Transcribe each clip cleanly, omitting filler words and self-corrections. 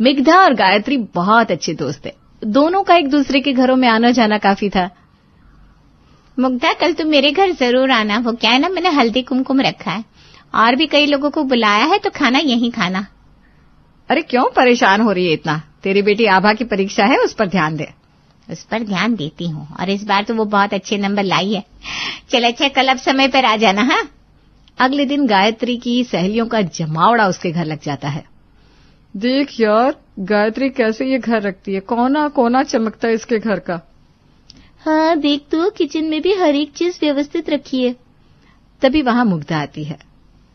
मुग्धा और गायत्री बहुत अच्छे दोस्त थे। दोनों का एक दूसरे के घरों में आना जाना काफी था। मुग्धा, कल तुम मेरे घर जरूर आना। वो क्या है ना, मैंने हल्दी कुमकुम रखा है और भी कई लोगों को बुलाया है, तो खाना यहीं खाना। अरे क्यों परेशान हो रही है इतना? तेरी बेटी आभा की परीक्षा है, उस पर ध्यान दे। उस पर ध्यान देती हूँ, और इस बार तो वो बहुत अच्छे नंबर लाई है। चल अच्छा, कल अब समय पर आ जाना। हाँ। अगले दिन गायत्री की सहेलियों का जमावड़ा उसके घर लग जाता है। देख यार, गायत्री कैसे ये घर रखती है, कोना कोना चमकता है इसके घर का। हाँ देख तो, किचन में भी हर एक चीज व्यवस्थित रखी है। तभी वहां मुग्धा आती है।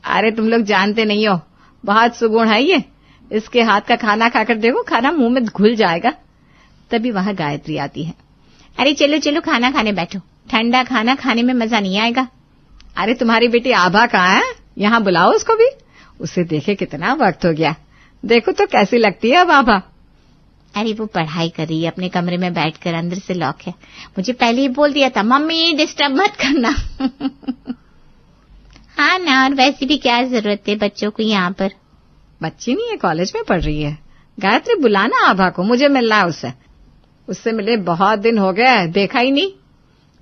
अरे तुम लोग जानते नहीं हो, बहुत सुगुण है ये। इसके हाथ का खाना खाकर देखो, खाना मुंह में घुल जाएगा। तभी वहां गायत्री आती है। अरे चलो चलो, खाना खाने बैठो। ठंडा खाना खाने में मजा नहीं आएगा। अरे तुम्हारी बेटी आभा कहाँ है? यहाँ बुलाओ उसको भी। उसे देखे कितना वक्त हो गया। देखो तो कैसी लगती है अब आभा। अरे वो पढ़ाई कर रही है अपने कमरे में बैठकर, अंदर से लॉक है। मुझे पहले ही बोल दिया था, मम्मी डिस्टर्ब मत करना। हाँ ना, और वैसे भी क्या जरूरत है बच्चों को यहाँ पर। बच्ची नहीं है, कॉलेज में पढ़ रही है। गायत्री बुलाना आभा को, मुझे मिलना है उससे। उससे मिले बहुत दिन हो गए, देखा ही नहीं।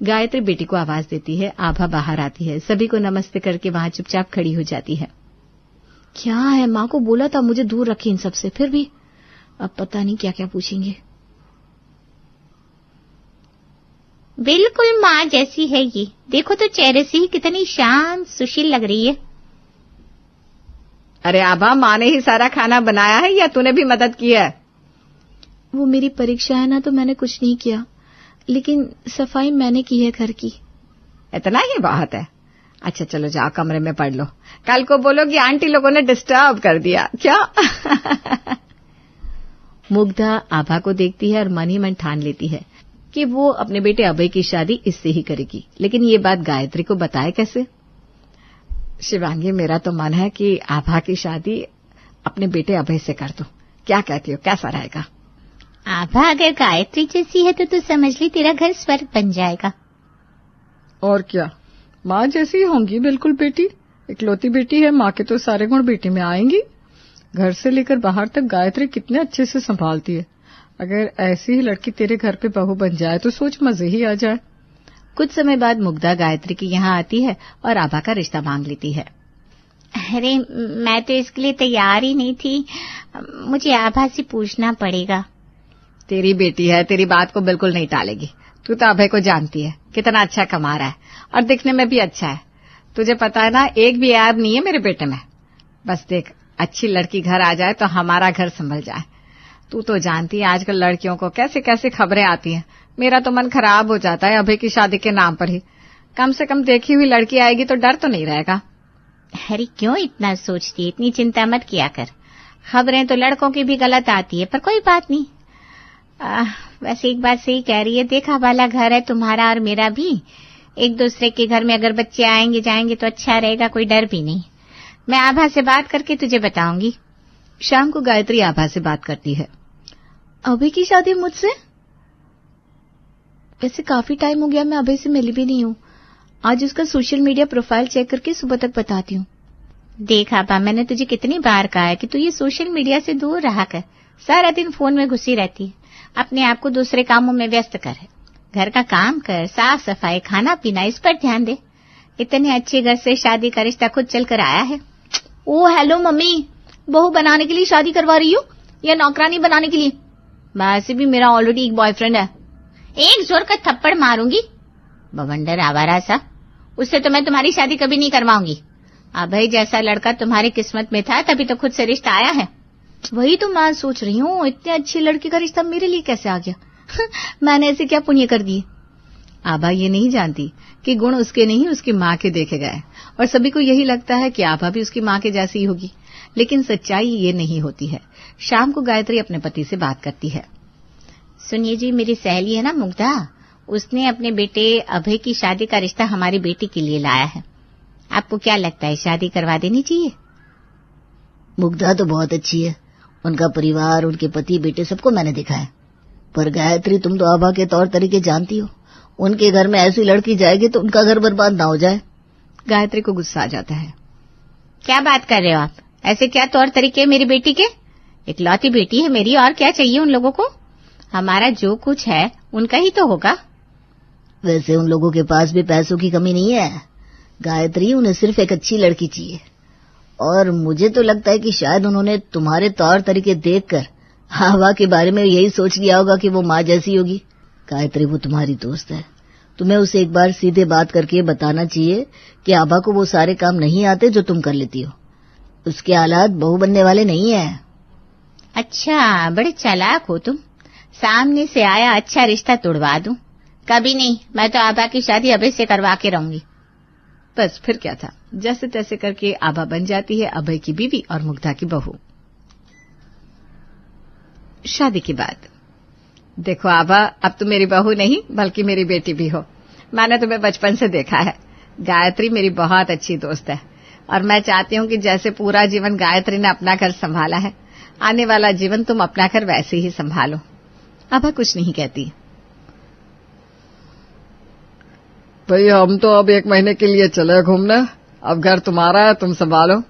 गायत्री बेटी को आवाज देती है। आभा बाहर आती है, सभी को नमस्ते करके वहां चुपचाप खड़ी हो जाती है। क्या है, माँ को बोला था मुझे दूर रखे इन सबसे, फिर भी अब पता नहीं क्या क्या पूछेंगे। बिल्कुल माँ जैसी है ये, देखो तो चेहरे से ही कितनी शांत सुशील लग रही है। अरे आभा, माँ ने ही सारा खाना बनाया है या तूने भी मदद की है? वो मेरी परीक्षा है ना, तो मैंने कुछ नहीं किया, लेकिन सफाई मैंने की है घर की। इतना ही बात है। अच्छा चलो जाओ कमरे में पढ़ लो, कल को बोलोगी आंटी लोगों ने डिस्टर्ब कर दिया क्या? मुग्धा आभा को देखती है और मन ही मन ठान लेती है कि वो अपने बेटे अभय की शादी इससे ही करेगी। लेकिन ये बात गायत्री को बताए कैसे? शिवांगी, मेरा तो मन है कि आभा की शादी अपने बेटे अभय से कर दो। क्या कहती हो, कैसा रहेगा? आभा अगर गायत्री जैसी है तो समझ ली तेरा घर स्वर्ग बन जाएगा। और क्या, माँ जैसी ही होंगी बिल्कुल बेटी। इकलौती बेटी है, माँ के तो सारे गुण बेटी में आएंगी। घर से लेकर बाहर तक गायत्री कितने अच्छे से संभालती है। अगर ऐसी ही लड़की तेरे घर पे बहू बन जाए तो सोच मजे ही आ जाए। कुछ समय बाद मुग्धा गायत्री की यहाँ आती है और आभा का रिश्ता मांग लेती है। अरे मैं तो इसके लिए तैयार ही नहीं थी, मुझे आभा से पूछना पड़ेगा। तेरी बेटी है, तेरी बात को बिल्कुल नहीं टालेगी। तू तो अभय को जानती है, कितना अच्छा कमा रहा है और दिखने में भी अच्छा है। तुझे पता है ना, एक भी ऐब नहीं है मेरे बेटे में। बस देख, अच्छी लड़की घर आ जाए तो हमारा घर संभल जाए। तू तो जानती है आजकल लड़कियों को कैसे कैसे खबरें आती हैं। मेरा तो मन खराब हो जाता है अभय की शादी के नाम पर ही। कम से कम देखी हुई लड़की आएगी तो डर तो नहीं रहेगा। अरे क्यों इतना सोचती है, इतनी चिंता मत किया कर। खबरें तो लड़कों की भी गलत आती है, पर कोई बात नहीं। वैसे एक बात सही कह रही है, देखा वाला घर है तुम्हारा और मेरा भी। एक दूसरे के घर में अगर बच्चे आएंगे जाएंगे तो अच्छा रहेगा, कोई डर भी नहीं। मैं आभा से बात करके तुझे बताऊंगी। शाम को गायत्री आभा से बात करती है। अभय की शादी मुझसे? वैसे काफी टाइम हो गया, मैं अभय से मिली भी नहीं हूँ। आज उसका सोशल मीडिया प्रोफाइल चेक करके सुबह तक बताती हूँ। देख आभा, मैंने तुझे कितनी बार कहा है कि तू ये सोशल मीडिया से दूर रहा कर। सारा दिन फोन में घुसी रहती है, अपने आप को दूसरे कामों में व्यस्त कर। घर का काम कर, साफ सफाई, खाना पीना, इस पर ध्यान दे। इतने अच्छे घर से शादी का रिश्ता खुद चल कर आया है। ओ हेलो मम्मी, बहू बनाने के लिए शादी करवा रही हो या नौकरानी बनाने के लिए? वैसे भी मेरा ऑलरेडी एक बॉयफ्रेंड है। एक जोर का थप्पड़ मारूंगी, बवंडर आवारा सा। उससे तो मैं तुम्हारी शादी कभी नहीं करवाऊंगी। अभय जैसा लड़का तुम्हारी किस्मत में था, तभी तो खुद से रिश्ता आया है। वही तो मैं सोच रही हूँ, इतने अच्छी लड़की का रिश्ता मेरे लिए कैसे आ गया? मैंने ऐसे क्या पुण्य कर दिए? आभा ये नहीं जानती कि गुण उसके नहीं उसकी माँ के देखे गए, और सभी को यही लगता है कि आभा भी उसकी माँ के जैसी ही होगी, लेकिन सच्चाई ये नहीं होती है। शाम को गायत्री अपने पति से बात करती है। सुनिए जी, मेरी सहेली है ना मुग्धा, उसने अपने बेटे अभय की शादी का रिश्ता हमारी बेटी के लिए लाया है। आपको क्या लगता है, शादी करवा देनी चाहिए? मुग्धा तो बहुत अच्छी है, उनका परिवार, उनके पति बेटे सबको मैंने देखा है। पर गायत्री, तुम तो आभा के तौर तरीके जानती हो। उनके घर में ऐसी लड़की जाएगी तो उनका घर बर्बाद ना हो जाए। गायत्री को गुस्सा आ जाता है। क्या बात कर रहे हो आप? ऐसे क्या तौर तरीके मेरी बेटी के? इकलौती बेटी है मेरी, और क्या चाहिए उन लोगों को? हमारा जो कुछ है उनका ही तो होगा। वैसे उन लोगों के पास भी पैसों की कमी नहीं है गायत्री, उन्हें सिर्फ एक अच्छी लड़की चाहिए। और मुझे तो लगता है कि शायद उन्होंने तुम्हारे तौर तरीके देखकर आभा के बारे में यही सोच लिया होगा कि वो माँ जैसी होगी। गायत्री, वो तुम्हारी दोस्त है, तुम्हें उसे एक बार सीधे बात करके बताना चाहिए कि आभा को वो सारे काम नहीं आते जो तुम कर लेती हो। उसके हालात बहू बनने वाले नहीं है। अच्छा, बड़े चालाक हो तुम। सामने से आया अच्छा रिश्ता तोड़वा दूं? कभी नहीं, मैं तो आभा की शादी अभय से करवा के रहूंगी। बस फिर क्या था, जैसे तैसे करके आभा बन जाती है अभय की बीवी और मुग्धा की बहू। शादी के बाद देखो आभा, अब तुम मेरी बहू नहीं बल्कि मेरी बेटी भी हो। मैंने तुम्हें बचपन से देखा है। गायत्री मेरी बहुत अच्छी दोस्त है और मैं चाहती हूँ कि जैसे पूरा जीवन गायत्री ने अपना घर संभाला है, आने वाला जीवन तुम अपना घर वैसे ही संभालो। आभा कुछ नहीं कहती। भाई हम तो अब 1 महीने के लिए चले घूमने, अब घर तुम्हारा है, तुम संभालो।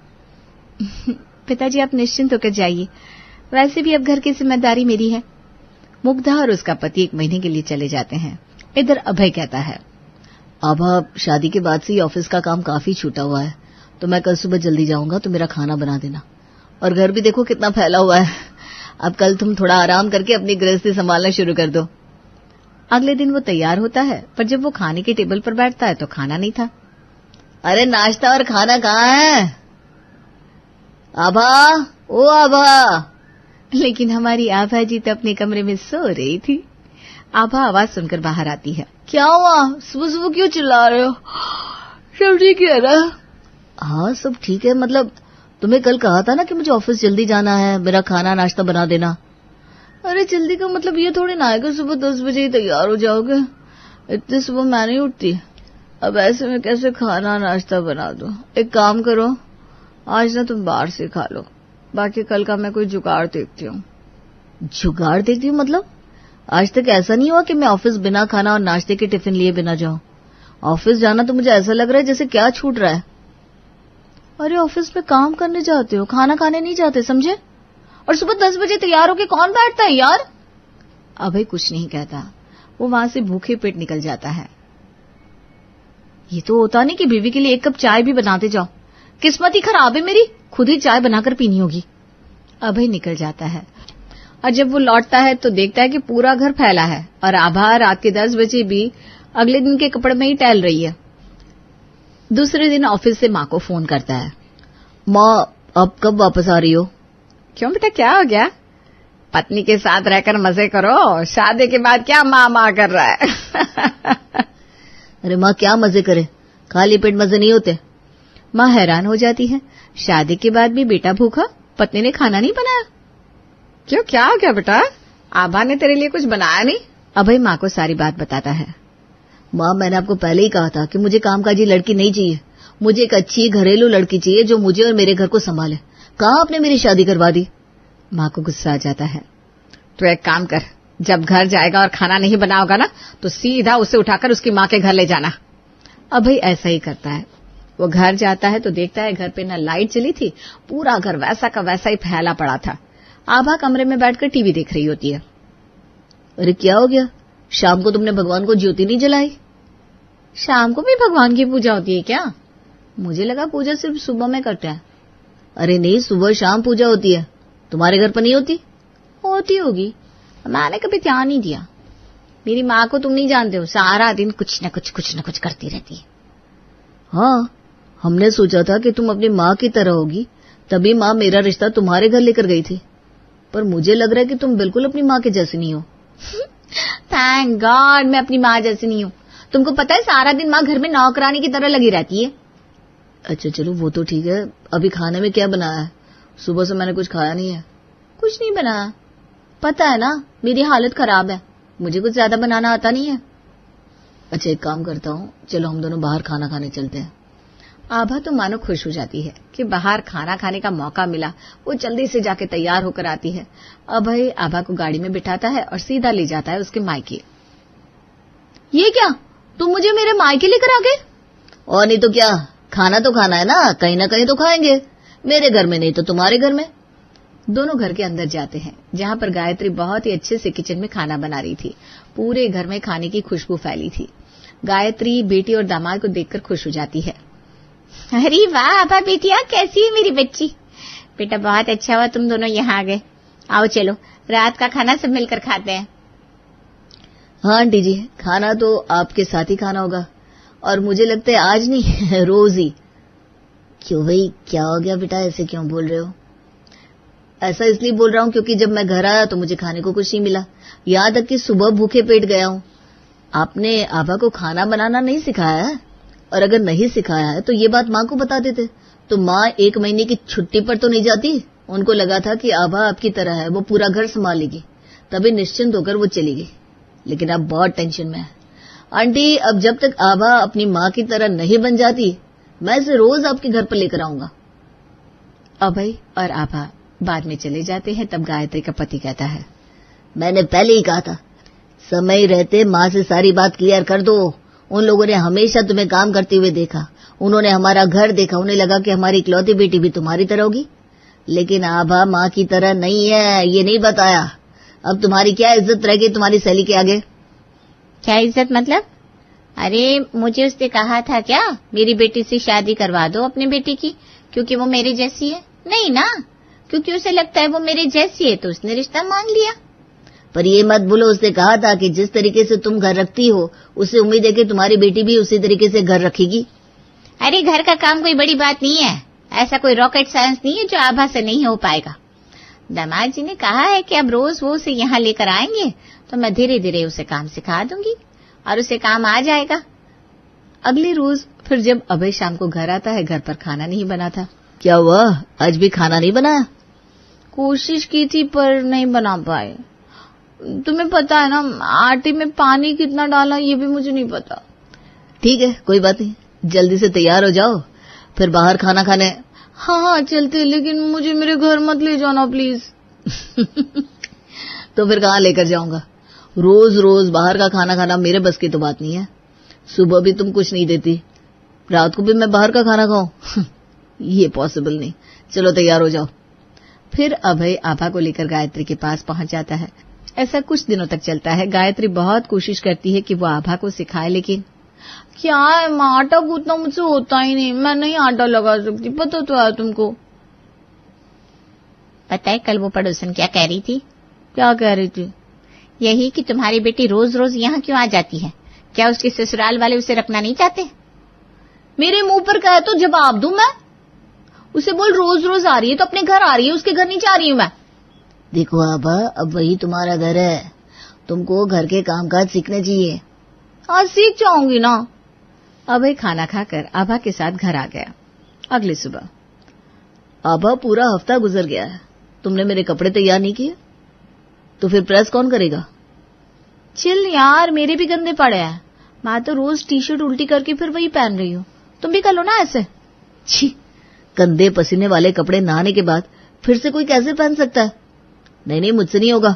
पिताजी आप निश्चिंत होकर जाइए, वैसे भी अब घर की जिम्मेदारी मेरी है। मुग्धा और उसका पति 1 महीने के लिए चले जाते हैं। इधर अभय कहता है, आभा शादी के बाद से ही ऑफिस का काम काफी छूटा हुआ है, तो मैं कल सुबह जल्दी जाऊंगा, तो मेरा खाना बना देना। और घर भी देखो कितना फैला हुआ है, अब कल तुम थोड़ा आराम करके अपनी गृहस्थी संभालना शुरू कर दो। अगले दिन वो तैयार होता है, पर जब वो खाने के टेबल पर बैठता है तो खाना नहीं था। अरे नाश्ता और खाना कहाँ है? आभा, ओ आभा। लेकिन हमारी आभा जी तो अपने कमरे में सो रही थी। आभा आवाज सुनकर बाहर आती है। क्या हुआ? सुबह सुबह क्यों चिल्ला रहे हो? सब ठीक है ना? हाँ सब ठीक है, मतलब तुम्हें कल कहा था ना कि मुझे ऑफिस जल्दी जाना है, मेरा खाना नाश्ता बना देना। अरे जल्दी का मतलब ये थोड़ी ना है कि सुबह 10 बजे ही तैयार हो जाओगे। इतनी सुबह मैं नहीं उठती, अब ऐसे में कैसे खाना नाश्ता बना दूं? एक काम करो, आज ना तुम बाहर से खा लो, बाकी कल का मैं कोई जुगाड़ देखती हूँ। जुगाड़ देखती हूँ मतलब? आज तक ऐसा नहीं हुआ कि मैं ऑफिस बिना खाना और नाश्ते के टिफिन लिए बिना जाऊं। ऑफिस जाना तो मुझे ऐसा लग रहा है जैसे क्या छूट रहा है। अरे ऑफिस में काम करने जाते हो, खाना खाने नहीं जाते, समझे? और सुबह 10 बजे तैयार होके कौन बैठता है यार? अभय कुछ नहीं कहता, वो वहां से भूखे पेट निकल जाता है। ये तो होता नहीं कि बीवी के लिए 1 कप चाय भी बनाते जाओ। किस्मत ही खराब है मेरी, खुद ही चाय बनाकर पीनी होगी। अभय निकल जाता है और जब वो लौटता है तो देखता है कि पूरा घर फैला है और आभा रात के 10 बजे भी अगले दिन के कपड़े में ही टहल रही है। दूसरे दिन ऑफिस से माँ को फोन करता है। माँ अब कब वापस आ रही हो? क्यों बेटा, क्या हो गया? पत्नी के साथ रहकर मजे करो, शादी के बाद क्या माँ माँ कर रहा है? अरे माँ क्या मजे करे, खाली पेट मजे नहीं होते। माँ हैरान हो जाती है, शादी के बाद भी बेटा भूखा, पत्नी ने खाना नहीं बनाया? क्यों, क्या हो गया बेटा? आभा ने तेरे लिए कुछ बनाया नहीं? अभय माँ को सारी बात बताता है। माँ मैंने आपको पहले ही कहा था कि मुझे कामकाजी लड़की नहीं चाहिए, मुझे एक अच्छी घरेलू लड़की चाहिए जो मुझे और मेरे घर को संभाले। कहाँ आपने मेरी शादी करवा दी? माँ को गुस्सा आ जाता है। तो एक काम कर, जब घर जाएगा और खाना नहीं बनाओगा ना तो सीधा उसे उठाकर उसकी माँ के घर ले जाना। अभय ऐसा ही करता है। वो घर जाता है तो देखता है घर पे ना लाइट चली थी, पूरा घर वैसा का वैसा ही फैला पड़ा था। आभा कमरे में बैठकर टीवी देख रही होती है। अरे क्या हो गया, शाम को तुमने भगवान को ज्योति नहीं जलाई? शाम को भी भगवान की पूजा होती है क्या? मुझे लगा पूजा सिर्फ सुबह में करते हैं। अरे नहीं, सुबह शाम पूजा होती है, तुम्हारे घर पर नहीं होती? होती होगी, मैंने कभी ध्यान नहीं दिया। मेरी माँ को तुम नहीं जानते हो, सारा दिन कुछ न कुछ करती रहती है। हाँ, हमने सोचा था कि तुम अपनी माँ की तरह होगी, तभी माँ मेरा रिश्ता तुम्हारे घर लेकर गई थी, पर मुझे लग रहा है कि तुम बिल्कुल अपनी माँ के जैसी नहीं हो। थैंक गॉड मैं अपनी माँ जैसी नहीं हूँ। तुमको पता है सारा दिन माँ घर में नौकरानी की तरह लगी रहती है। अच्छा चलो वो तो ठीक है, अभी खाने में क्या बनाया है? सुबह से मैंने कुछ खाया नहीं है। कुछ नहीं बनाया, पता है ना मेरी हालत खराब है, मुझे कुछ ज्यादा बनाना आता नहीं है। अच्छा एक काम करता हूँ, चलो हम दोनों बाहर खाना खाने चलते हैं। आभा तो मानो खुश हो जाती है कि बाहर खाना खाने का मौका मिला। वो जल्दी से जाके तैयार होकर आती है। अभय आभा को गाड़ी में बिठाता है और सीधा ले जाता है उसके मायके। ये क्या, तुम मुझे मेरे मायके लेकर आ गए? और नहीं तो क्या, खाना तो खाना है ना कहीं तो खाएंगे, मेरे घर में नहीं तो तुम्हारे घर में। दोनों घर के अंदर जाते हैं, जहां पर गायत्री बहुत ही अच्छे से किचन में खाना बना रही थी। पूरे घर में खाने की खुशबू फैली थी। गायत्री बेटी और दामाद को देखकर खुश हो जाती है। अरे वाह आभा बेटिया, कैसी है मेरी बच्ची? बेटा बहुत अच्छा हुआ तुम दोनों यहाँ आ गए। आओ चलो रात का खाना सब मिलकर खाते हैं। हाँ आंटी जी, खाना तो आपके साथ ही खाना होगा, और मुझे लगता है आज नहीं रोज ही। क्यों भाई, क्या हो गया बेटा, ऐसे क्यों बोल रहे हो? ऐसा इसलिए बोल रहा हूँ क्योंकि जब मैं घर आया तो मुझे खाने को कुछ नहीं मिला, यहाँ तक कि सुबह भूखे पेट गया हूँ। आपने आभा को खाना बनाना नहीं सिखाया है, और अगर नहीं सिखाया है तो ये बात माँ को बता देते, तो माँ 1 महीने की छुट्टी पर तो नहीं जाती। उनको लगा था कि आभा आपकी तरह है, वो पूरा घर संभालेगी, तभी निश्चिंत होकर वो चली गई। लेकिन अब बहुत टेंशन में है आंटी। अब जब तक आभा अपनी माँ की तरह नहीं बन जाती, मैं इसे रोज आपके घर पर लेकर आऊंगा। अभय और आभा बाद में चले जाते हैं। तब गायत्री का पति कहता है, मैंने पहले ही कहा था, समय रहते माँ से सारी बात क्लियर कर दो। उन लोगों ने हमेशा तुम्हें काम करते हुए देखा, उन्होंने हमारा घर देखा, उन्हें लगा कि हमारी इकलौती बेटी भी तुम्हारी तरह होगी। लेकिन आभा माँ की तरह नहीं है, ये नहीं बताया। अब तुम्हारी क्या इज्जत रहेगी तुम्हारी सहेली के आगे? क्या इज्जत मतलब? अरे मुझे उसने कहा था क्या मेरी बेटी से शादी करवा दो अपनी बेटी की, क्योंकि वो मेरे जैसी है? नहीं ना, क्योंकि उसे लगता है वो मेरे जैसी है तो उसने रिश्ता मांग लिया। पर ये मत भूलो, उसने कहा था कि जिस तरीके से तुम घर रखती हो, उससे उम्मीद है कि तुम्हारी बेटी भी उसी तरीके से घर रखेगी। अरे घर का काम कोई बड़ी बात नहीं है, ऐसा कोई रॉकेट साइंस नहीं है जो आभा से नहीं हो पाएगा। दामाद जी ने कहा है कि अब रोज वो उसे यहाँ लेकर आएंगे तो मैं धीरे धीरे उसे काम सिखा दूंगी और उसे काम आ जाएगा। अगले रोज फिर जब अभय शाम को घर आता है, घर पर खाना नहीं बना था। क्या हुआ, आज भी खाना नहीं बनाया? कोशिश की थी पर नहीं बना पाए। तुम्हें पता है ना आटे में पानी कितना डाला ये भी मुझे नहीं पता। ठीक है कोई बात नहीं, जल्दी से तैयार हो जाओ, फिर बाहर खाना खाने। हाँ चलते, लेकिन मुझे मेरे घर मत ले जाना प्लीज। तो फिर कहाँ लेकर जाऊंगा? रोज रोज बाहर का खाना खाना मेरे बस की तो बात नहीं है। सुबह भी तुम कुछ नहीं देती, रात को भी मैं बाहर का खाना खाऊं? ये पॉसिबल नहीं। चलो तैयार हो जाओ। फिर अभय आभा को लेकर गायत्री के पास पहुंच जाता है। ऐसा कुछ दिनों तक चलता है। गायत्री बहुत कोशिश करती है कि वो आभा को सिखाए, लेकिन क्या है माँ, आटा गूंथना मुझसे होता ही नहीं, मैं नहीं आटा लगा सकती, पता तो है तुमको। पता है कल वो पड़ोसन क्या कह रही थी? क्या कह रही थी? यही कि तुम्हारी बेटी रोज रोज यहाँ क्यों आ जाती है, क्या उसके ससुराल वाले उसे रखना नहीं चाहते? मेरे मुंह पर कहे तो जवाब दूं मैं? उसे बोल रोज रोज आ रही है तो अपने घर आ रही है, उसके घर नहीं जा रही हूं मैं। देखो आभा, अब वही तुम्हारा घर है, तुमको घर के कामकाज सीखने चाहिए। आज सीख जाऊंगी ना। अभय खाना खाकर आभा के साथ घर आ गया। अगली सुबह आभा पूरा हफ्ता गुजर गया है, तुमने मेरे कपड़े तैयार नहीं किए, तो फिर प्रेस कौन करेगा? चिल यार, मेरे भी गंदे पड़े हैं। मैं तो रोज टी शर्ट उल्टी करके फिर वही पहन रही हूँ, तुम भी कर लो ना ऐसे। छी, गंदे पसीने वाले कपड़े नहाने के बाद फिर से कोई कैसे पहन सकता है? नहीं नहीं, मुझसे नहीं होगा।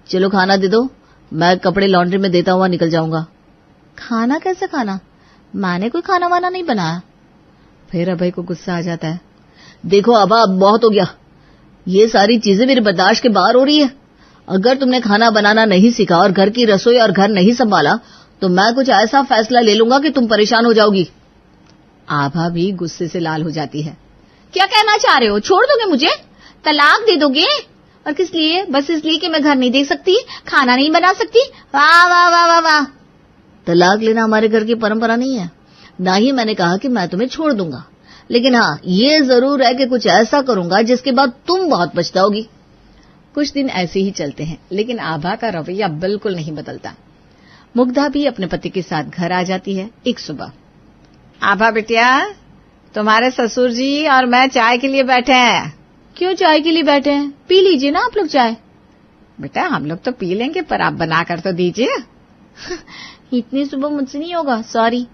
चलो खाना दे दो, मैं कपड़े लॉन्ड्री में देता हुआ निकल जाऊंगा। खाना कैसे खाना? माँ ने कोई खाना वाना नहीं बनाया। फिर अभय को गुस्सा आ जाता है। देखो आभा, अब बहुत हो गया, ये सारी चीजें मेरे बर्दाश्त के बाहर हो रही है। अगर तुमने खाना बनाना नहीं सीखा और घर की रसोई और घर नहीं संभाला तो मैं कुछ ऐसा फैसला ले लूंगा कि तुम परेशान हो जाओगी। आभा भी गुस्से से लाल हो जाती है। क्या कहना चाह रहे हो? छोड़ दोगे मुझे? तलाक दे दोगे? और किस लिए? बस इसलिए कि मैं घर नहीं देख सकती, खाना नहीं बना सकती? वाह वाह वाह वाह वाह। तलाक लेना हमारे घर की परंपरा नहीं है, ना ही मैंने कहा कि मैं तुम्हें छोड़ दूंगा, लेकिन हाँ ये जरूर है कि कुछ ऐसा करूंगा जिसके बाद तुम बहुत पछताओगी। कुछ दिन ऐसे ही चलते हैं, लेकिन आभा का रवैया बिल्कुल नहीं बदलता। मुग्धा भी अपने पति के साथ घर आ जाती है। एक सुबह, आभा बिटिया, तुम्हारे ससुर जी और मैं चाय के लिए बैठे हैं। क्यों चाय के लिए बैठे हैं? पी लीजिए ना आप लोग चाय। बेटा हम लोग तो पी लेंगे, पर आप बना कर तो दीजिए। इतनी सुबह मुझसे नहीं होगा, सॉरी।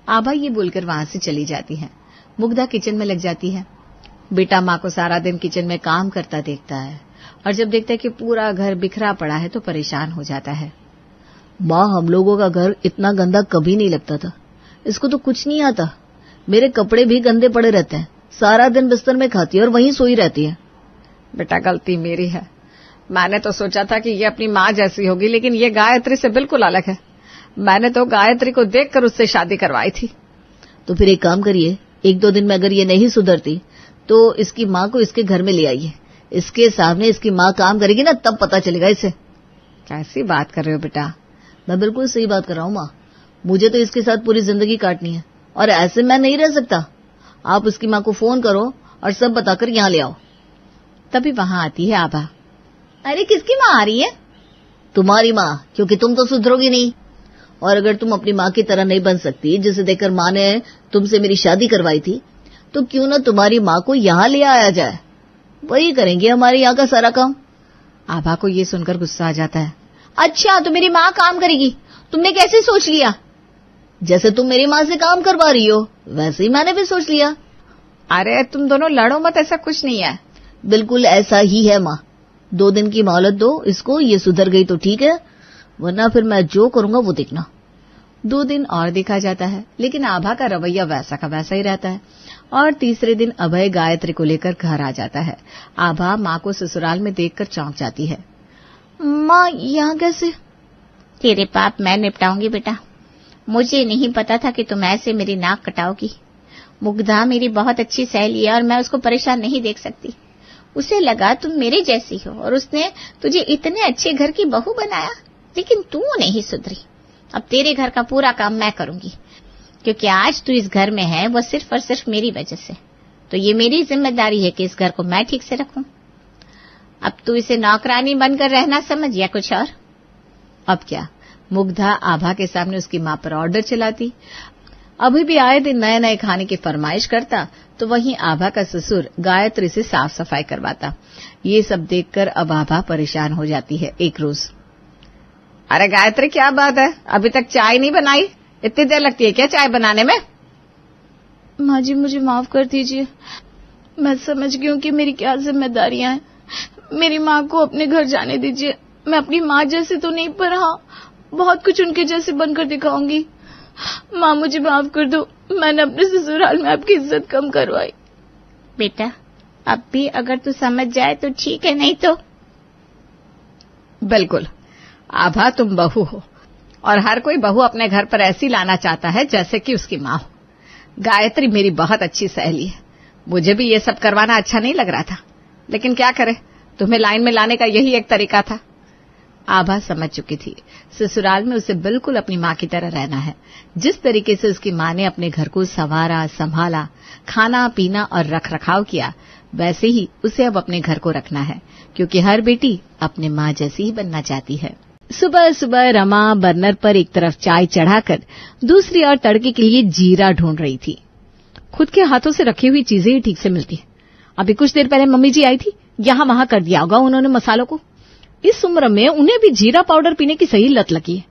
आभा ये बोलकर वहां से चली जाती है। मुग्धा किचन में लग जाती है। बेटा माँ को सारा दिन किचन में काम करता देखता है, और जब देखता है कि पूरा घर बिखरा पड़ा है तो परेशान हो जाता है। माँ, हम लोगों का घर इतना गंदा कभी नहीं लगता था, इसको तो कुछ नहीं आता। मेरे कपड़े भी गंदे पड़े रहते हैं, सारा दिन बिस्तर में खाती है और वहीं सोई रहती है। बेटा गलती मेरी है। मैंने तो सोचा था कि ये अपनी माँ जैसी होगी, लेकिन ये गायत्री से बिल्कुल अलग है। मैंने तो गायत्री को देखकर उससे शादी करवाई थी। तो फिर एक काम करिए, 1-2 दिन में अगर ये नहीं सुधरती तो इसकी माँ को इसके घर में ले आइए। इसके सामने इसकी माँ काम करेगी ना, तब पता चलेगा इसे। कैसी बात कर रहे हो बेटा? मैं बिल्कुल सही बात कर रहा हूँ माँ। मुझे तो इसके साथ पूरी जिंदगी काटनी है और ऐसे मैं नहीं रह सकता। आप उसकी माँ को फोन करो और सब बताकर यहाँ ले आओ। तभी वहां आती है आभा। अरे किसकी माँ आ रही है? तुम्हारी माँ, क्योंकि तुम तो सुधरोगी नहीं। और अगर तुम अपनी माँ की तरह नहीं बन सकती, जिसे देखकर माँ ने तुमसे मेरी शादी करवाई थी, तो क्यों ना तुम्हारी माँ को यहाँ ले आया जाए। वही करेंगे हमारे यहाँ का सारा काम। आभा को ये सुनकर गुस्सा आ जाता है। अच्छा, तो मेरी माँ काम करेगी? तुमने कैसे सोच लिया? जैसे तुम मेरी माँ से काम करवा रही हो, वैसे ही मैंने भी सोच लिया। अरे तुम दोनों लड़ो मत, ऐसा कुछ नहीं है। बिल्कुल ऐसा ही है माँ। 2 दिन की मोहलत दो इसको, ये सुधर गई तो ठीक है, वरना फिर मैं जो करूंगा वो देखना। 2 दिन और देखा जाता है, लेकिन आभा का रवैया वैसा का वैसा ही रहता है। और तीसरे दिन अभय गायत्री को लेकर घर आ जाता है। आभा माँ को ससुराल में देखकर चौंक जाती है। माँ यहाँ कैसे? तेरे पाप मैं निपटाऊंगी बेटा। मुझे नहीं पता था कि तुम ऐसे मेरी नाक कटाओगी। मुग्धा मेरी बहुत अच्छी सहेली है और मैं उसको परेशान नहीं देख सकती। उसे लगा तुम मेरे जैसी हो और उसने तुझे इतने अच्छे घर की बहू बनाया, लेकिन तू नहीं सुधरी। अब तेरे घर का पूरा काम मैं करूंगी, क्योंकि आज तू इस घर में है वो सिर्फ और सिर्फ मेरी वजह से। तो ये मेरी जिम्मेदारी है कि इस घर को मैं ठीक से रखूं। अब तू इसे नौकरानी बनकर रहना समझ या कुछ और? अब क्या, मुग्धा आभा के सामने उसकी माँ पर ऑर्डर चलाती। अभी भी आए दिन नए नए खाने की फरमाइश करता, तो वहीं आभा का ससुर गायत्री से साफ सफाई करवाता। ये सब देखकर अब आभा परेशान हो जाती है। एक रोज, अरे गायत्री क्या बात है, अभी तक चाय नहीं बनाई? इतनी देर लगती है क्या चाय बनाने में? माँ जी मुझे माफ कर दीजिए, मैं समझ गई हूँ कि मेरी क्या जिम्मेदारियां हैं। मेरी माँ को अपने घर जाने दीजिए। मैं अपनी माँ जैसे तो नहीं, पर हाँ बहुत कुछ उनके जैसे बनकर दिखाऊंगी। माँ मुझे माफ कर दो, मैंने अपने ससुराल में आपकी इज्जत कम करवाई। बेटा अब भी अगर तू समझ जाए तो ठीक है, नहीं तो। बिल्कुल आभा, तुम बहू हो और हर कोई बहू अपने घर पर ऐसी लाना चाहता है जैसे कि उसकी माँ हो। गायत्री मेरी बहुत अच्छी सहेली है, मुझे भी ये सब करवाना अच्छा नहीं लग रहा था, लेकिन क्या करे, तुम्हें लाइन में लाने का यही एक तरीका था। आभा समझ चुकी थी ससुराल में उसे बिल्कुल अपनी माँ की तरह रहना है। जिस तरीके से उसकी माँ ने अपने घर को संवारा, संभाला, खाना पीना और रख रखाव किया, वैसे ही उसे अब अपने घर को रखना है, क्योंकि हर बेटी अपने माँ जैसी ही बनना चाहती है। सुबह सुबह रमा बर्नर पर एक तरफ चाय चढ़ाकर दूसरी ओर तड़के के लिए जीरा ढूंढ रही थी। खुद के हाथों से रखी हुई चीजें ही ठीक से मिलती है। अभी कुछ देर पहले मम्मी जी आई थी, यहाँ वहां कर दिया होगा उन्होंने मसालों को। इस उम्र में उन्हें भी जीरा पाउडर पीने की सही लत लगी है।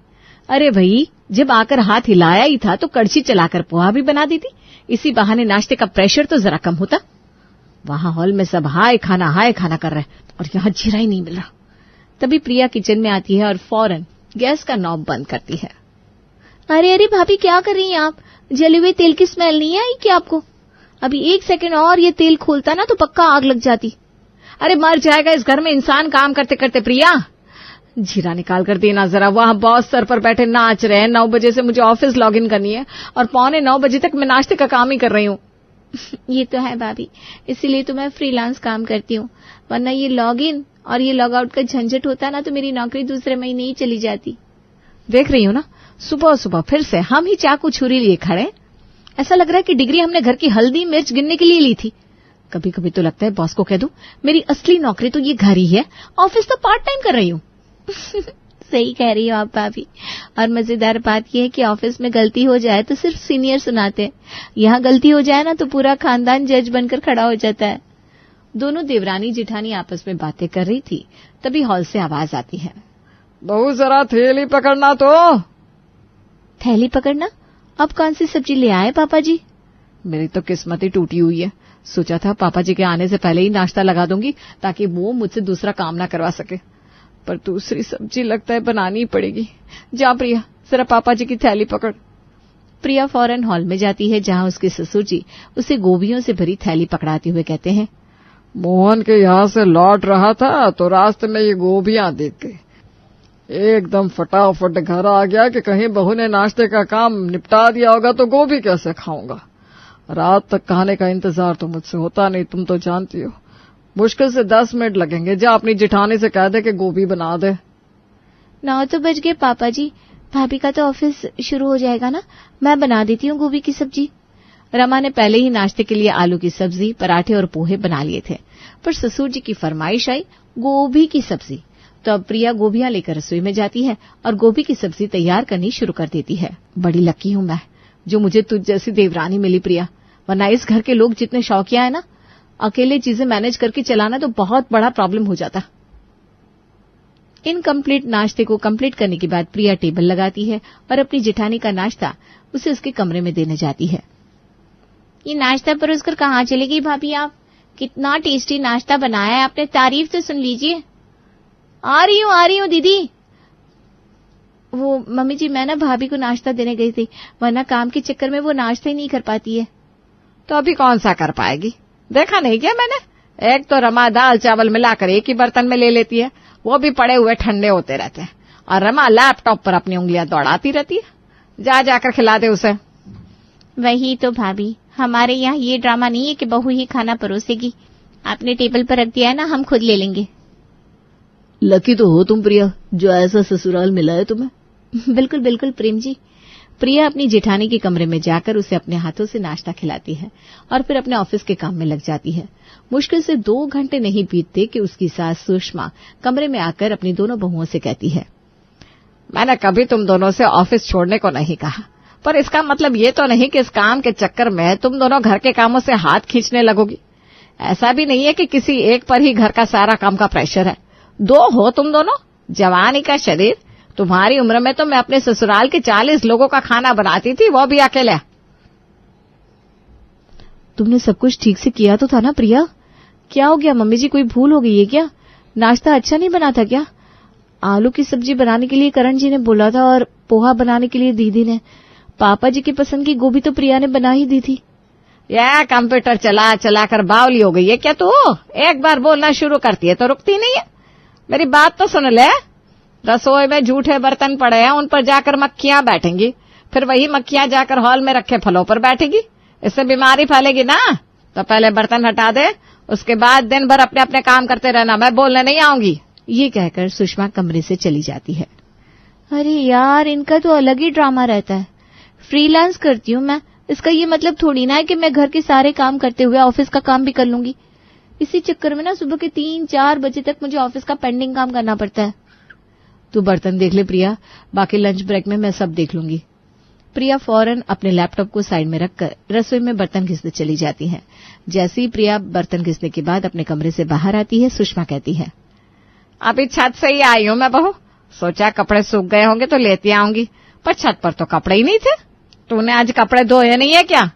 अरे भाई, जब आकर हाथ हिलाया ही था तो कड़छी चलाकर पोहा भी बना दी थी, इसी बहाने नाश्ते का प्रेशर तो जरा कम होता। वहां हॉल में सब हाय खाना कर रहे और यहाँ जीरा ही नहीं मिल रहा। तभी प्रिया किचन में आती है और फौरन गैस का नॉब बंद करती है। अरे भाभी क्या कर रही हैं आप? जले हुए तेल की स्मेल नहीं आई क्या आपको? अभी 1 सेकंड और ये तेल खोलता ना तो पक्का आग लग जाती। अरे मर जाएगा इस घर में इंसान काम करते करते। प्रिया, जीरा निकाल कर देना जरा। वहां बॉस सर पर बैठे नाच रहे हैं। 9 बजे से मुझे ऑफिस लॉग इन करनी है और 8:45 बजे तक मैं नाश्ते का काम ही कर रही हूँ। ये तो है भाभी, इसीलिए तो मैं फ्रीलांस काम करती हूँ, वरना ये लॉग इन और ये लॉग आउट का झंझट होता ना तो मेरी नौकरी दूसरे महीने ही चली जाती। देख रही हूँ ना, सुबह सुबह फिर से हम ही चाकू छुरी लिए खड़े। ऐसा लग रहा है कि डिग्री हमने घर की हल्दी मिर्च गिनने के लिए ली थी। कभी कभी तो लगता है बॉस को कह दूं, मेरी असली नौकरी तो ये घर ही है, ऑफिस तो पार्ट टाइम कर रही हूँ। सही कह रही हो आप भाभी। और मजेदार बात यह है कि ऑफिस में गलती हो जाए तो सिर्फ सीनियर सुनाते हैं, यहाँ गलती हो जाए ना तो पूरा खानदान जज बनकर खड़ा हो जाता है। दोनों देवरानी जिठानी आपस में बातें कर रही थी, तभी हॉल से आवाज आती है। बहू जरा थैली पकड़ना तो। थैली पकड़ना? अब कौन सी सब्जी ले आए पापा जी? मेरी तो किस्मत ही टूटी हुई है। सोचा था पापा जी के आने से पहले ही नाश्ता लगा दूंगी ताकि वो मुझसे दूसरा काम ना करवा सके, पर दूसरी सब्जी लगता है बनानी ही पड़ेगी। जा प्रिया, जरा पापा जी की थैली पकड़। प्रिया फौरन हॉल में जाती है, जहां उसके ससुर जी उसे गोभियों से भरी थैली पकड़ाते हुए कहते हैं, मोहन के यहाँ से लौट रहा था तो रास्ते में ये गोभियां दिख गई। एकदम फटाफट घर आ गया कि कहीं बहू ने नाश्ते का काम निपटा दिया होगा तो गोभी कैसे खाऊंगा। रात तक खाने का इंतजार तो मुझसे होता नहीं, तुम तो जानती हो। मुश्किल से 10 मिनट लगेंगे। जा अपनी जिठानी से कह दे कि गोभी बना दे। 9 तो बज गए पापा जी, भाभी का तो ऑफिस शुरू हो जाएगा ना, मैं बना देती हूँ गोभी की सब्जी। रमा ने पहले ही नाश्ते के लिए आलू की सब्जी, पराठे और पोहे बना लिए थे, पर ससुर जी की फरमाइश आई गोभी की सब्जी। तो अब प्रिया गोभियां लेकर रसोई में जाती है और गोभी की सब्जी तैयार करनी शुरू कर देती है। बड़ी लकी हूं मैं जो मुझे तुझ जैसी देवरानी मिली प्रिया, वरना इस घर के लोग जितने शौकिया है ना, अकेले चीजें मैनेज करके चलाना तो बहुत बड़ा प्रॉब्लम हो जाता। इनकम्प्लीट नाश्ते को कंप्लीट करने के बाद प्रिया टेबल लगाती है और अपनी जेठानी का नाश्ता उसे उसके कमरे में देने जाती है। ये नाश्ता परोसकर कहाँ चली गई भाभी आप? कितना टेस्टी नाश्ता बनाया है आपने, तारीफ तो सुन लीजिए। आ रही हूँ दीदी। वो मम्मी जी, मैं ना भाभी को नाश्ता देने गई थी, वरना काम के चक्कर में वो नाश्ता ही नहीं कर पाती है। तो अभी कौन सा कर पाएगी? देखा नहीं क्या मैंने? एक तो रमा दाल चावल मिलाकर एक ही बर्तन में ले लेती है, वो भी पड़े हुए ठंडे होते रहते हैं, और रमा लैपटॉप पर अपनी उंगलियां दौड़ाती रहती है। जा जाकर खिला दे उसे। वही तो भाभी, हमारे यहाँ ये ड्रामा नहीं है कि बहू ही खाना परोसेगी। आपने टेबल पर रख दिया है ना, हम खुद ले लेंगे। लकी तो हो तुम प्रिया, जो ऐसा ससुराल मिला है तुम्हें। बिल्कुल बिल्कुल प्रेम जी। प्रिया अपनी जेठानी के कमरे में जाकर उसे अपने हाथों से नाश्ता खिलाती है और फिर अपने ऑफिस के काम में लग जाती है। मुश्किल से 2 घंटे नहीं बीतते कि उसकी सास सुषमा कमरे में आकर अपनी दोनों बहुओं से कहती है, मैंने कभी तुम दोनों से ऑफिस छोड़ने को नहीं कहा, पर इसका मतलब ये तो नहीं कि इस काम के चक्कर में तुम दोनों घर के कामों से हाथ खींचने लगोगी। ऐसा भी नहीं है कि किसी एक पर ही घर का सारा काम का प्रेशर है। 2 हो तुम दोनों, जवानी का शरीर। तुम्हारी उम्र में तो मैं अपने ससुराल के 40 लोगों का खाना बनाती थी, वो भी अकेले। तुमने सब कुछ ठीक से किया तो था ना प्रिया? क्या हो गया मम्मी जी, कोई भूल हो गई है क्या? नाश्ता अच्छा नहीं बना था क्या? आलू की सब्जी बनाने के लिए करण जी ने बोला था और पोहा बनाने के लिए दीदी ने। पापा जी की पसंद की गोभी तो प्रिया ने बना ही दी थी। यह कंप्यूटर चला चला कर बावली हो गई है क्या तू? एक बार बोलना शुरू करती है तो रुकती नहीं है। मेरी बात तो सुन ले। रसोई में जूठे बर्तन पड़े हैं, उन पर जाकर मक्खियां बैठेंगी, फिर वही मक्खियां जाकर हॉल में रखे फलों पर बैठेगी। इससे बीमारी फैलेगी ना। तो पहले बर्तन हटा दे, उसके बाद दिन भर अपने अपने काम करते रहना, मैं बोलने नहीं आऊंगी। ये कहकर सुषमा कमरे से चली जाती है। अरे यार, इनका तो अलग ही ड्रामा रहता है। फ्रीलांस करती हूँ मैं, इसका ये मतलब थोड़ी ना है कि मैं घर के सारे काम करते हुए ऑफिस का काम भी कर लूंगी। इसी चक्कर में ना सुबह के 3-4 बजे तक मुझे ऑफिस का पेंडिंग काम करना पड़ता है। तू बर्तन देख ले प्रिया, बाकी लंच ब्रेक में मैं सब देख लूंगी। प्रिया फौरन अपने लैपटॉप को साइड में रखकर रसोई में बर्तन घिसने चली जाती है। जैसे ही प्रिया बर्तन घिसने के बाद अपने कमरे से बाहर आती है, सुषमा कहती है, अभी छत से ही आई हूं मैं बहू, सोचा कपड़े सूख गए होंगे तो लेती आऊंगी, पर छत पर तो कपड़े ही नहीं थे। तूने आज कपड़े धोए नहीं है क्या?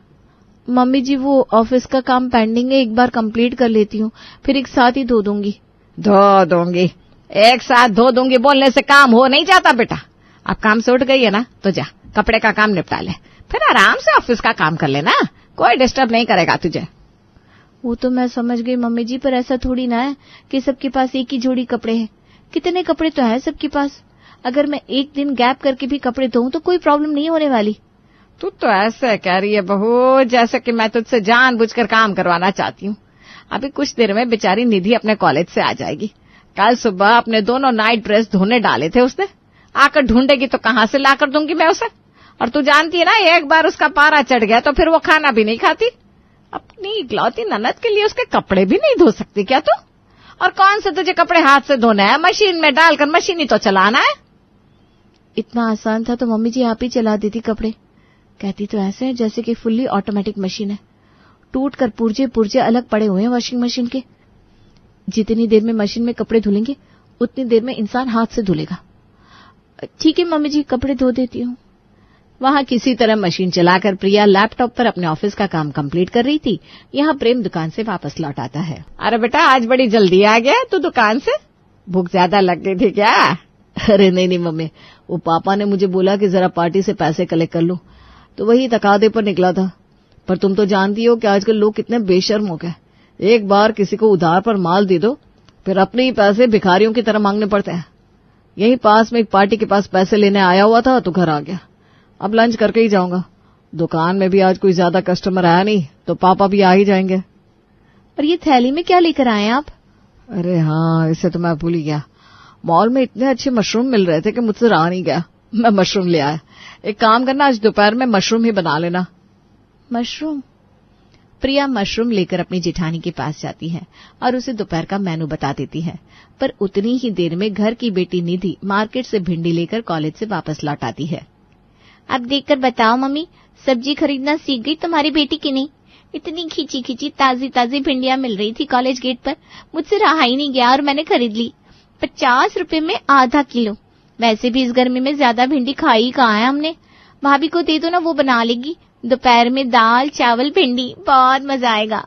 मम्मी जी, वो ऑफिस का काम पेंडिंग है, एक बार कंप्लीट कर लेती हूँ, फिर एक साथ ही धो दूंगी। धो दूंगी, एक साथ धो दूंगी बोलने से काम हो नहीं जाता बेटा। अब काम से उठ गई है ना, तो जा कपड़े का काम निपटा ले, फिर आराम से ऑफिस का काम कर लेना, कोई डिस्टर्ब नहीं करेगा तुझे। वो तो मैं समझ गई मम्मी जी, पर ऐसा थोड़ी ना है कि सबके पास एक ही जोड़ी कपड़े हैं। कितने कपड़े तो है सबके पास। अगर मैं एक दिन गैप करके भी कपड़े धोऊं तो कोई प्रॉब्लम नहीं होने वाली। तू तो ऐसे कह रही है बहू जैसे कि मैं तुझसे जानबूझकर काम करवाना चाहती हूँ। अभी कुछ देर में बेचारी निधि अपने कॉलेज से आ जाएगी। कल सुबह अपने दोनों नाइट ड्रेस धोने डाले थे उसने, आकर ढूंढेगी तो कहाँ से लाकर दूंगी मैं उसे। और तू जानती है ना, एक बार उसका पारा चढ़ गया तो फिर वो खाना भी नहीं खाती। अपनी इकलौती ननद के लिए उसके कपड़े भी नहीं धो सकती क्या तू? और कौन से तुझे कपड़े हाथ से धोना है? मशीन में डालकर मशीन ही तो चलाना है। इतना आसान था तो मम्मी जी आप ही चला देती कपड़े। कहती तो ऐसे है जैसे कि फुल्ली ऑटोमेटिक मशीन है। टूट कर पुर्जे अलग पड़े हुए हैं वॉशिंग मशीन के। जितनी देर में मशीन में कपड़े धुलेंगे उतनी देर में इंसान हाथ से धुलेगा। ठीक है मम्मी जी, कपड़े धो देती हूँ। वहां किसी तरह मशीन चलाकर प्रिया लैपटॉप पर अपने ऑफिस का काम कंप्लीट कर रही थी। यहाँ प्रेम दुकान से वापस लौट आता है। अरे बेटा, आज बड़ी जल्दी आ गया तू दुकान से, भूख ज्यादा लग गई थी क्या? अरे नहीं मम्मी, वो पापा ने मुझे बोला कि जरा पार्टी से पैसे कलेक्ट कर लूं, तो वही तकादे पर निकला था। पर तुम तो जानती हो कि आजकल लोग कितने बेशर्म हो गए। एक बार किसी को उधार पर माल दे दो, फिर अपने ही पैसे भिखारियों की तरह मांगने पड़ते हैं। यहीं पास में एक पार्टी के पास पैसे लेने आया हुआ था तो घर आ गया। अब लंच करके ही जाऊंगा। दुकान में भी आज कोई ज्यादा कस्टमर आया नहीं तो पापा भी आ ही जाएंगे। और ये थैली में क्या लेकर आए आप? अरे हाँ, इसे तो मैं भूल ही गया। मॉल में इतने अच्छे मशरूम मिल रहे थे कि मुझसे रहा नहीं गया। मैं मशरूम ले आया। एक काम करना, आज दोपहर में मशरूम ही बना लेना। मशरूम? प्रिया मशरूम लेकर अपनी जेठानी के पास जाती है और उसे दोपहर का मेनू बता देती है। पर उतनी ही देर में घर की बेटी निधि मार्केट से भिंडी लेकर कॉलेज से वापस लौट आती है। अब देखकर बताओ मम्मी, सब्जी खरीदना सीख गई तुम्हारी बेटी की नहीं? इतनी खींची खींची ताजी ताजी भिंडियां मिल रही थी कॉलेज गेट पर, मुझसे रहा ही नहीं गया और मैंने खरीद ली 50 रुपए में आधा किलो। वैसे भी इस गर्मी में ज्यादा भिंडी खाई कहाँ है हमने। भाभी को दे दो ना, वो बना लेगी। दोपहर में दाल चावल भिंडी, बहुत मजा आएगा।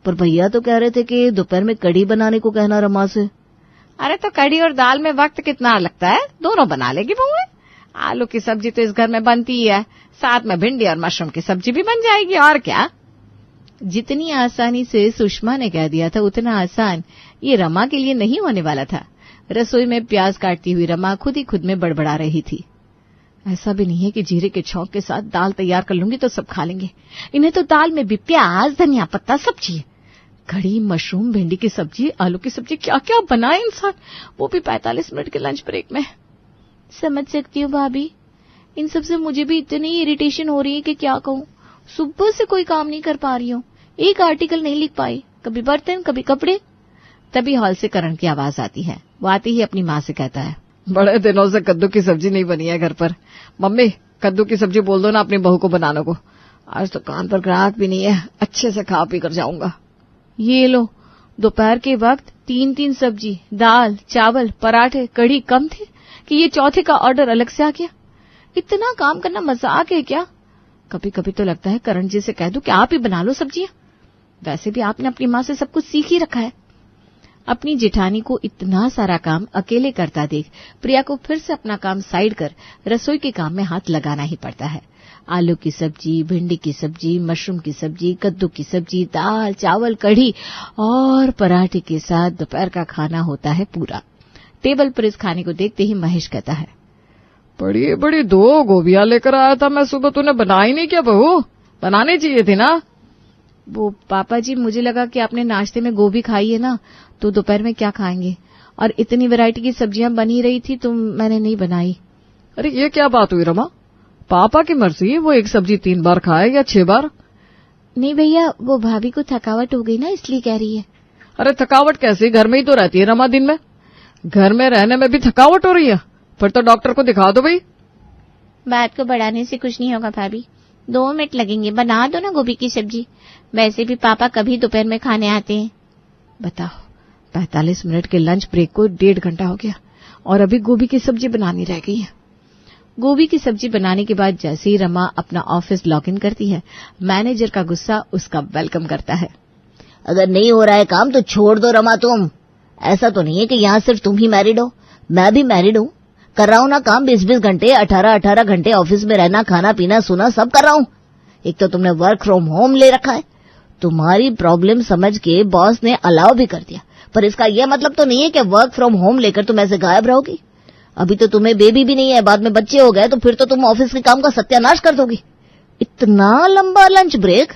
पर भैया तो कह रहे थे कि दोपहर में कढ़ी बनाने को कहना रमा से। अरे तो कढ़ी और दाल में वक्त कितना लगता है, दोनों बना लेगी बहू। आलू की सब्जी तो इस घर में बनती ही है, साथ में भिंडी और मशरूम की सब्जी भी बन जाएगी, और क्या। जितनी आसानी से सुषमा ने कह दिया था उतना आसान ये रमा के लिए नहीं होने वाला था। रसोई में प्याज काटती हुई रमा खुद ही खुद में बड़बड़ा रही थी। ऐसा भी नहीं है कि जीरे के छौंक के साथ दाल तैयार कर लूंगी तो सब खा लेंगे। इन्हें तो दाल में भी प्याज धनिया पत्ता सब चाहिए। कढ़ी, मशरूम, भिंडी की सब्जी, आलू की सब्जी, क्या क्या बनाए इंसान, वो भी 45 मिनट के लंच ब्रेक में। समझ सकती हूँ भाभी, इन सब से मुझे भी इतनी इरिटेशन हो रही है कि क्या कहूँ। सुबह से कोई काम नहीं कर पा रही हूँ, एक आर्टिकल नहीं लिख पाई, कभी बर्तन कभी कपड़े। तभी हॉल से करण की आवाज आती है। वो आते ही अपनी माँ से कहता है, बड़े दिनों से कद्दू की सब्जी नहीं बनी है घर पर। मम्मी, कद्दू की सब्जी बोल दो ना अपनी बहू को बनाने को। आज तो दुकान पर ग्राहक भी नहीं है, अच्छे से खा पी कर जाऊंगा। ये लो, दोपहर के वक्त 3-3 सब्जी, दाल चावल पराठे कढ़ी कम थे कि ये चौथे का ऑर्डर अलग से आ गया। इतना काम करना मजाक है क्या? कभी कभी तो लगता है करण जी से कह दूं कि आप ही बना लो सब्जियां। वैसे भी आपने अपनी माँ से सब कुछ सीख ही रखा है। अपनी जेठानी को इतना सारा काम अकेले करता देख प्रिया को फिर से अपना काम साइड कर रसोई के काम में हाथ लगाना ही पड़ता है। आलू की सब्जी, भिंडी की सब्जी, मशरूम की सब्जी, कद्दू की सब्जी, दाल चावल कढ़ी और पराठे के साथ दोपहर का खाना होता है पूरा। टेबल पर इस खाने को देखते ही महेश कहता है, बड़ी बड़ी 2 गोभियां लेकर आया था मैं सुबह, तूने बनाई नहीं क्या बहू? बनानी चाहिए थी ना। वो पापा जी, मुझे लगा कि आपने नाश्ते में गोभी खाई है ना, तो दोपहर में क्या खाएंगे, और इतनी वैरायटी की सब्जियां बनी रही थी तो मैंने नहीं बनाई। अरे ये क्या बात हुई रमा? पापा की मर्जी, वो एक सब्जी 3 बार खाए या 6 बार? नहीं भैया, वो भाभी को थकावट हो गई ना, इसलिए कह रही है। अरे थकावट कैसी, घर में ही तो रहती है रमा दिन में। घर में रहने में भी थकावट हो रही है, फिर तो डॉक्टर को दिखा दो भाई। बात को बढ़ाने से कुछ नहीं होगा भाभी, 2 मिनट लगेंगे, बना दो ना गोभी की सब्जी। वैसे भी पापा कभी दोपहर में खाने आते हैं। बताओ, 45 मिनट के लंच ब्रेक को 1.5 घंटा हो गया और अभी गोभी की सब्जी बनानी रह गई है। गोभी की सब्जी बनाने के बाद जैसे ही रमा अपना ऑफिस लॉग इन करती है, मैनेजर का गुस्सा उसका वेलकम करता है। अगर नहीं हो रहा है काम तो छोड़ दो रमा तुम। ऐसा तो नहीं है कि यहाँ सिर्फ तुम ही मैरिड हो, मैं भी मैरिड हूँ। कर रहा हूँ ना काम 20-20 घंटे, 18-18 घंटे ऑफिस में रहना, खाना पीना सोना सब कर रहा हूँ। एक तो तुमने वर्क फ्रॉम होम ले रखा है। तुम्हारी प्रॉब्लम समझ के बॉस ने अलाउ भी कर दिया, पर इसका यह मतलब तो नहीं है कि वर्क फ्रॉम होम लेकर तुम ऐसे गायब रहोगी। अभी तो तुम्हें बेबी भी नहीं है, बाद में बच्चे हो गए तो फिर तो तुम ऑफिस के काम का सत्यानाश कर दोगी। इतना लंबा लंच ब्रेक?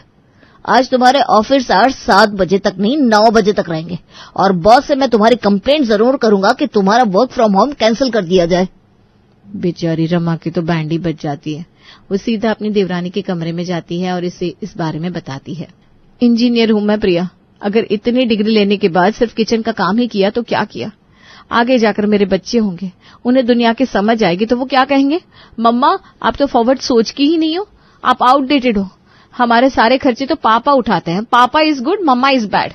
आज तुम्हारे ऑफिस आवर्स 7 बजे तक नहीं 9 बजे तक रहेंगे, और बॉस से मैं तुम्हारी कंप्लेंट जरूर करूंगा कि तुम्हारा वर्क फ्रॉम होम कैंसिल कर दिया जाए। बेचारी रमा की तो बैंड ही बज जाती है। वो सीधा अपनी देवरानी के कमरे में जाती है और इसे इस बारे में बताती है। इंजीनियर हूं मैं प्रिया, अगर इतनी डिग्री लेने के बाद सिर्फ किचन का काम ही किया तो क्या किया। आगे जाकर मेरे बच्चे होंगे, उन्हें दुनिया की समझ आएगी तो वो क्या कहेंगे, मम्मा आप तो फॉरवर्ड सोच की ही नहीं हो, आप आउटडेटेड हो, हमारे सारे खर्चे तो पापा उठाते हैं, papa is good mamma is bad.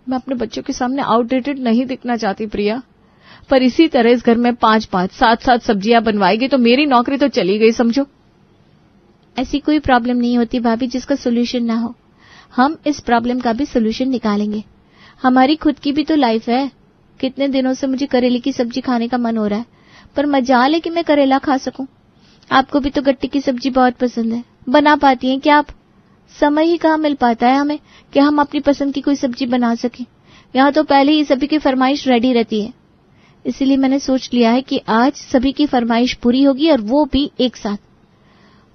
मैं अपने बच्चों के सामने आउटडेटेड नहीं दिखना चाहती प्रिया, पर इसी तरह इस घर में 5-5 7-7 सब्जियां बनवाएगी तो मेरी नौकरी तो चली गई समझो। ऐसी कोई प्रॉब्लम नहीं होती भाभी जिसका सोल्यूशन ना हो। हम इस प्रॉब्लम का भी सोल्यूशन निकालेंगे। हमारी खुद की भी तो लाइफ है। कितने दिनों से मुझे करेले की सब्जी खाने का मन हो रहा है, पर मजाल है कि मैं करेला खा सकूं। आपको भी तो गट्टी की सब्जी बहुत पसंद है, बना पाती हैं क्या आप? समय ही कहाँ मिल पाता है हमें कि हम अपनी पसंद की कोई सब्जी बना सकें। यहाँ तो पहले ही सभी की फरमाइश रेडी रहती है। इसीलिए मैंने सोच लिया है कि आज सभी की फरमाइश पूरी होगी, और वो भी एक साथ।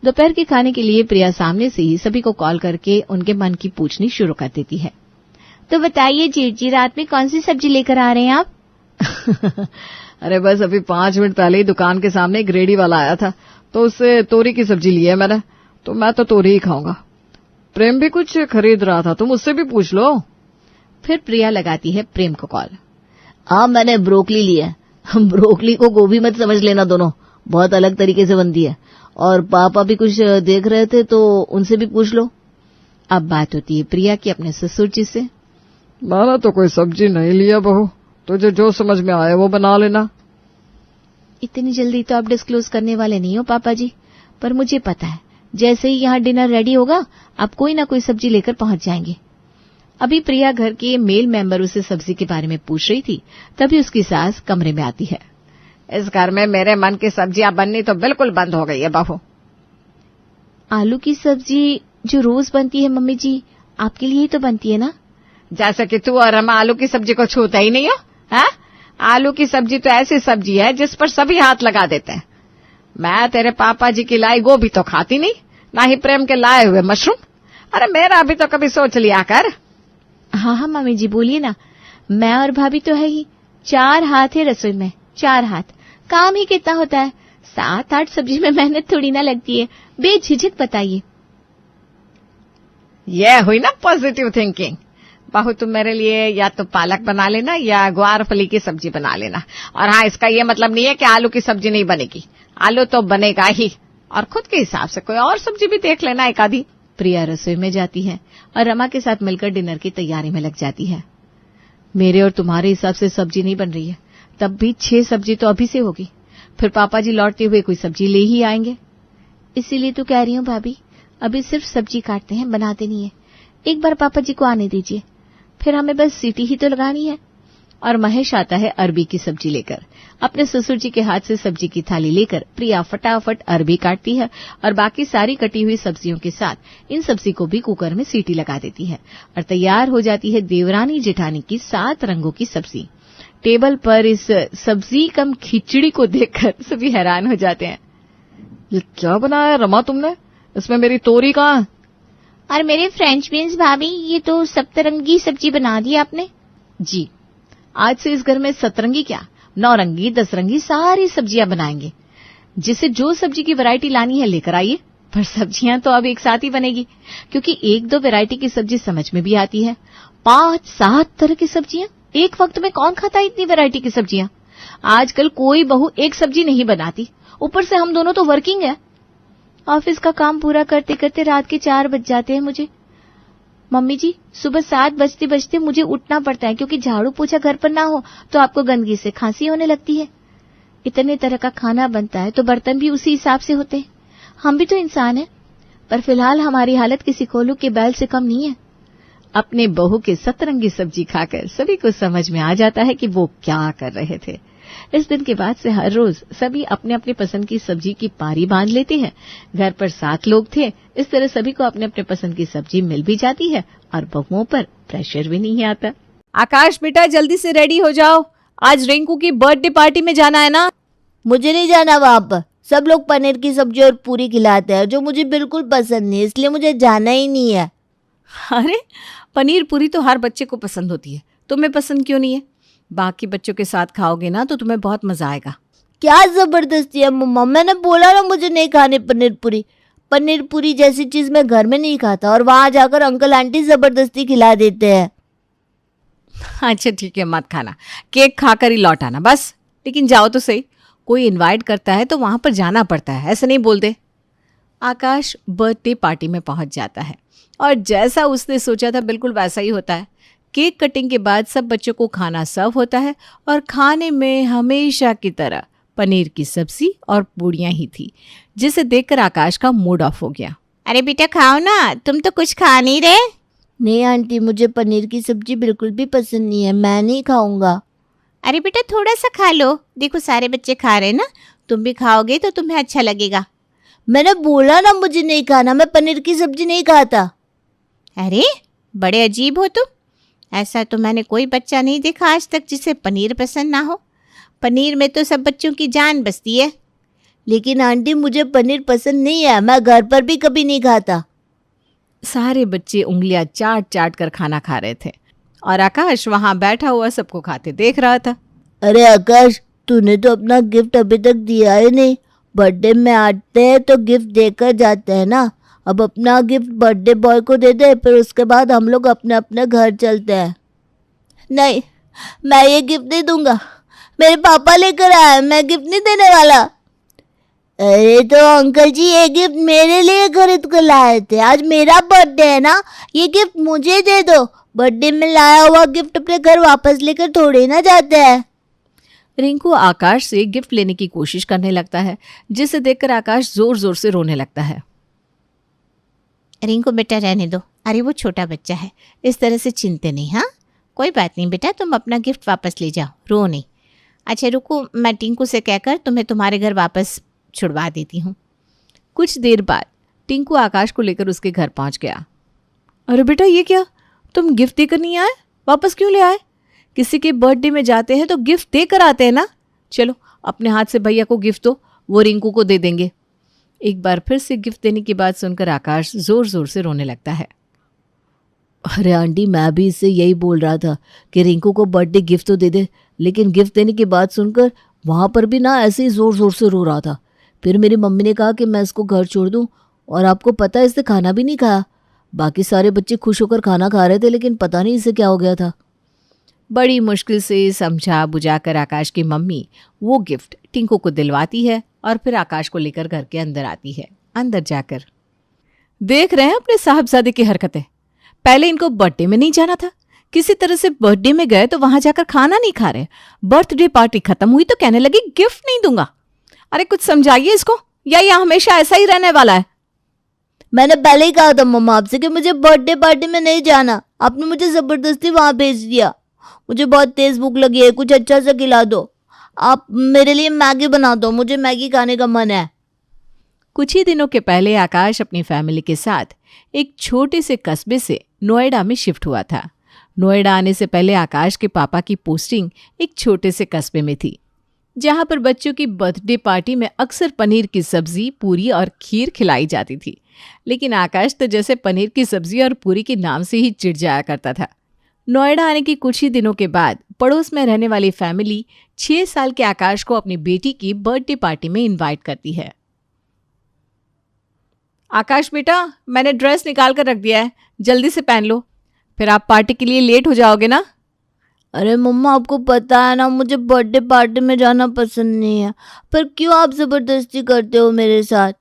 दोपहर के खाने के लिए प्रिया सामने से ही सभी को कॉल करके उनके मन की पूछनी शुरू कर देती है। तो बताइए जेठ जी, रात में कौन सी सब्जी लेकर आ रहे हैं आप? अरे बस अभी 5 मिनट पहले ही दुकान के सामने एक रेडी वाला आया था, तो उससे तोरी की सब्जी ली है मैंने, तो मैं तो तोरी ही खाऊंगा। प्रेम भी कुछ खरीद रहा था, तुम उससे भी पूछ लो। फिर प्रिया लगाती है प्रेम को कॉल। हाँ, मैंने ब्रोकली लिया है। ब्रोकली को गोभी मत समझ लेना, दोनों बहुत अलग तरीके से बनती है। और पापा भी कुछ देख रहे थे, तो उनसे भी पूछ लो। अब बात होती है प्रिया की अपने ससुर जी से। मैंने तो कोई सब्जी नहीं लिया बहू, तुझे जो समझ में आए वो बना लेना। इतनी जल्दी तो आप डिस्क्लोज करने वाले नहीं हो पापा जी, पर मुझे पता है जैसे ही यहाँ डिनर रेडी होगा आप कोई ना कोई सब्जी लेकर पहुंच जाएंगे। अभी प्रिया घर के मेल मेंबरों से सब्जी के बारे में पूछ रही थी, तभी उसकी सास कमरे में आती है। इस घर में मेरे मन की सब्जियां बननी तो बिल्कुल बंद हो गई है बहू। आलू की सब्जी जो रोज बनती है मम्मी जी, आपके लिए ही तो बनती है ना? जैसे कि तू और हम आलू की सब्जी को छूते ही नहीं हो। है? आलू की सब्जी तो ऐसी सब्जी है जिस पर सभी हाथ लगा देते हैं। मैं तेरे पापा जी की लाई गोभी तो खाती नहीं, ना ही प्रेम के लाए हुए मशरूम। अरे मेरा भी तो कभी सोच लिया कर। हाँ हाँ मम्मी जी बोलिए ना, मैं और भाभी तो है ही, 4 हाथ है रसोई में, 4 हाथ। काम ही कितना होता है, 7-8 सब्जी में मेहनत थोड़ी ना लगती है। बेझिझक बताइए। ये हुई ना पॉजिटिव थिंकिंग। बहू तुम मेरे लिए या तो पालक बना लेना या ग्वार फली की सब्जी बना लेना। और हाँ, इसका ये मतलब नहीं है कि आलू की सब्जी नहीं बनेगी, आलू तो बनेगा ही। और खुद के हिसाब से कोई और सब्जी भी देख लेना एक आधी। प्रिया रसोई में जाती है और रमा के साथ मिलकर डिनर की तैयारी में लग जाती है। मेरे और तुम्हारे हिसाब से सब्जी नहीं बन रही है, तब भी 6 सब्जी तो अभी से होगी, फिर पापा जी लौटते हुए कोई सब्जी ले ही आएंगे। इसीलिए तो कह रही हूँ भाभी, अभी सिर्फ सब्जी काटते हैं, बनाते नहीं है। एक बार पापा जी को आने दीजिए, फिर हमें बस सीटी ही तो लगानी है। और महेश आता है अरबी की सब्जी लेकर। अपने ससुर जी के हाथ से सब्जी की थाली लेकर प्रिया फटाफट अरबी काटती है और बाकी सारी कटी हुई सब्जियों के साथ इन सब्जी को भी कुकर में सीटी लगा देती है और तैयार हो जाती है देवरानी जेठानी की 7 रंगों की सब्जी। टेबल पर इस सब्जी कम खिचड़ी को देखकर सभी हैरान हो जाते हैं। ये क्या बनाया रमा तुमने? इसमें मेरी तोरी कहाँ है? और मेरे फ्रेंच बीन्स भाभी, ये तो सप्तरंगी सब्जी बना दी आपने। जी, आज से इस घर में 7रंगी क्या 9रंगी 10रंगी सारी सब्जियां बनाएंगे। जिसे जो सब्जी की वैरायटी लानी है लेकर आइए, पर सब्जियां तो अब एक साथ ही बनेगी, क्योंकि 1-2 वैरायटी की सब्जी समझ में भी आती है। 5-7 तरह की सब्जियां एक वक्त में कौन खाता है इतनी वैरायटी की सब्जियां? आजकल कोई बहू एक सब्जी नहीं बनाती, ऊपर से हम दोनों तो वर्किंग है। ऑफिस का काम पूरा करते करते रात के 4 बज जाते हैं मुझे। मम्मी जी, सुबह 7 बजते बजते मुझे उठना पड़ता है, क्योंकि झाड़ू पोछा घर पर ना हो तो आपको गंदगी से खांसी होने लगती है। इतने तरह का खाना बनता है तो बर्तन भी उसी हिसाब से होते हैं। हम भी तो इंसान हैं, पर फिलहाल हमारी हालत किसी कोल्हू के बैल से कम नहीं है। अपने बहू के 7रंगी सब्जी खाकर सभी को समझ में आ जाता है कि वो क्या कर रहे थे। इस दिन के बाद से हर रोज सभी अपने अपने पसंद की सब्जी की पारी बांध लेते हैं। घर पर 7 लोग थे, इस तरह सभी को अपने अपने पसंद की सब्जी मिल भी जाती है और बहुओं पर प्रेशर भी नहीं आता। आकाश बेटा, जल्दी से रेडी हो जाओ, आज रिंकू की बर्थडे पार्टी में जाना है ना। मुझे नहीं जाना वहां पर, सब लोग पनीर की सब्जी और पूरी खिलाते हैं जो मुझे बिल्कुल पसंद नहीं, इसलिए मुझे जाना ही नहीं है। अरे पनीर पूरी तो हर बच्चे को पसंद होती है, तुम्हें पसंद क्यों नहीं है? बाकी बच्चों के साथ खाओगे ना तो तुम्हें बहुत मजा आएगा। क्या जबरदस्ती है मम्मा, मैंने बोला ना मुझे नहीं खाने पनीर पूरी। पनीर पूरी जैसी चीज मैं घर में नहीं खाता और वहां जाकर अंकल आंटी जबरदस्ती खिला देते हैं। अच्छा ठीक है, मत खाना, केक खाकर ही लौट आना बस। लेकिन जाओ तो सही, कोई इनवाइट करता है तो वहां पर जाना पड़ता है, ऐसे नहीं बोलते। आकाश बर्थडे पार्टी में पहुंच जाता है और जैसा उसने सोचा था बिल्कुल वैसा ही होता है। केक कटिंग के बाद सब बच्चों को खाना सर्व होता है और खाने में हमेशा की तरह पनीर की सब्जी और पूड़ियाँ ही थी, जिसे देखकर आकाश का मूड ऑफ हो गया। अरे बेटा खाओ ना, तुम तो कुछ खा नहीं रहे। नहीं आंटी, मुझे पनीर की सब्जी बिल्कुल भी पसंद नहीं है, मैं नहीं खाऊंगा। अरे बेटा थोड़ा सा खा लो, देखो सारे बच्चे खा रहे हैं ना, तुम भी खाओगे तो तुम्हें अच्छा लगेगा। मैंने बोला ना मुझे नहीं खाना, मैं पनीर की सब्जी नहीं खाता। अरे बड़े अजीब हो तुम। ऐसा तो मैंने कोई बच्चा नहीं देखा आज तक जिसे पनीर पसंद ना हो। पनीर में तो सब बच्चों की जान बसती है। लेकिन आंटी मुझे पनीर पसंद नहीं है, मैं घर पर भी कभी नहीं खाता। सारे बच्चे उंगलियां चाट चाट कर खाना खा रहे थे और आकाश वहां बैठा हुआ सबको खाते देख रहा था। अरे आकाश, तूने तो अपना गिफ्ट अभी तक दिया ही नहीं। बर्थडे में आते हैं तो गिफ्ट देकर जाते हैं ना। अब अपना गिफ्ट बर्थडे बॉय को दे दे, फिर उसके बाद हम लोग अपने अपने घर चलते हैं। नहीं, मैं ये गिफ्ट नहीं दूंगा। मेरे पापा लेकर आए, मैं गिफ्ट नहीं देने वाला। अरे तो अंकल जी ये गिफ्ट मेरे लिए खरीद कर लाए थे। आज मेरा बर्थडे है ना, ये गिफ्ट मुझे दे दो। बर्थडे में लाया हुआ गिफ्ट अपने घर वापस लेकर थोड़े ना जाते हैं। रिंकू आकाश से गिफ्ट लेने की कोशिश करने लगता है, जिसे देखकर आकाश जोर जोर से रोने लगता है। रिंकू बेटा रहने दो, अरे वो छोटा बच्चा है, इस तरह से चिंते नहीं। हाँ कोई बात नहीं बेटा, तुम अपना गिफ्ट वापस ले जाओ, रो नहीं। अच्छा रुको, मैं टिंकू से कहकर तुम्हें तुम्हारे घर वापस छुड़वा देती हूँ। कुछ देर बाद टिंकू आकाश को लेकर उसके घर पहुंच गया। अरे बेटा ये क्या, तुम गिफ्ट देकर नहीं आए, वापस क्यों ले आए? किसी के बर्थडे में जाते हैं तो गिफ्ट देकर आते हैं ना। चलो अपने हाथ से भैया को गिफ्ट दो, वो रिंकू को दे देंगे। एक बार फिर से गिफ्ट देने की बात सुनकर आकाश जोर जोर से रोने लगता है। अरे आंटी, मैं भी इससे यही बोल रहा था कि रिंकू को बर्थडे गिफ्ट तो दे दे, लेकिन गिफ्ट देने की बात सुनकर वहाँ पर भी ना ऐसे ही जोर जोर से रो रहा था। फिर मेरी मम्मी ने कहा कि मैं इसको घर छोड़ दूँ, और आपको पता है इसने खाना भी नहीं खाया। बाकी सारे बच्चे खुश होकर खाना खा रहे थे, लेकिन पता नहीं इसे क्या हो गया था। बड़ी मुश्किल से समझा बुझाकर आकाश की मम्मी वो गिफ्ट टिंकू को दिलवाती है और फिर आकाश को लेकर घर के अंदर आती है। अंदर जाकर देख रहे हैं अपने साहबजादे की हरकतें। पहले इनको बर्थडे में नहीं जाना था, किसी तरह से बर्थडे में गए तो वहां जाकर खाना नहीं खा रहे। बर्थडे पार्टी खत्म हुई तो कहने लगे गिफ्ट नहीं दूंगा। अरे कुछ समझाइए इसको, या ये हमेशा ऐसा ही रहने वाला है? मैंने पहले ही कहा था मम्मा आपसे कि मुझे बर्थडे पार्टी में नहीं जाना। आपने मुझे जबरदस्ती वहां भेज दिया। मुझे बहुत तेज भूख लगी है, कुछ अच्छा सा खिला दो। आप मेरे लिए मैगी बना दो, मुझे मैगी खाने का मन है। कुछ ही दिनों के पहले आकाश अपनी फैमिली के साथ एक छोटे से कस्बे से नोएडा में शिफ्ट हुआ था। नोएडा आने से पहले आकाश के पापा की पोस्टिंग एक छोटे से कस्बे में थी, जहां पर बच्चों की बर्थडे पार्टी में अक्सर पनीर की सब्जी, पूरी और खीर खिलाई जाती थी। लेकिन आकाश तो जैसे पनीर की सब्जी और पूरी के नाम से ही चिढ़ जाया करता था। नोएडा आने के कुछ ही दिनों के बाद पड़ोस में रहने वाली फैमिली 6 साल के आकाश को अपनी बेटी की बर्थडे पार्टी में इनवाइट करती है। आकाश बेटा, मैंने ड्रेस निकाल कर रख दिया है, जल्दी से पहन लो, फिर आप पार्टी के लिए लेट हो जाओगे ना। अरे मम्मा, आपको पता है ना मुझे बर्थडे पार्टी में जाना पसंद नहीं है, पर क्यों आप जबरदस्ती करते हो मेरे साथ?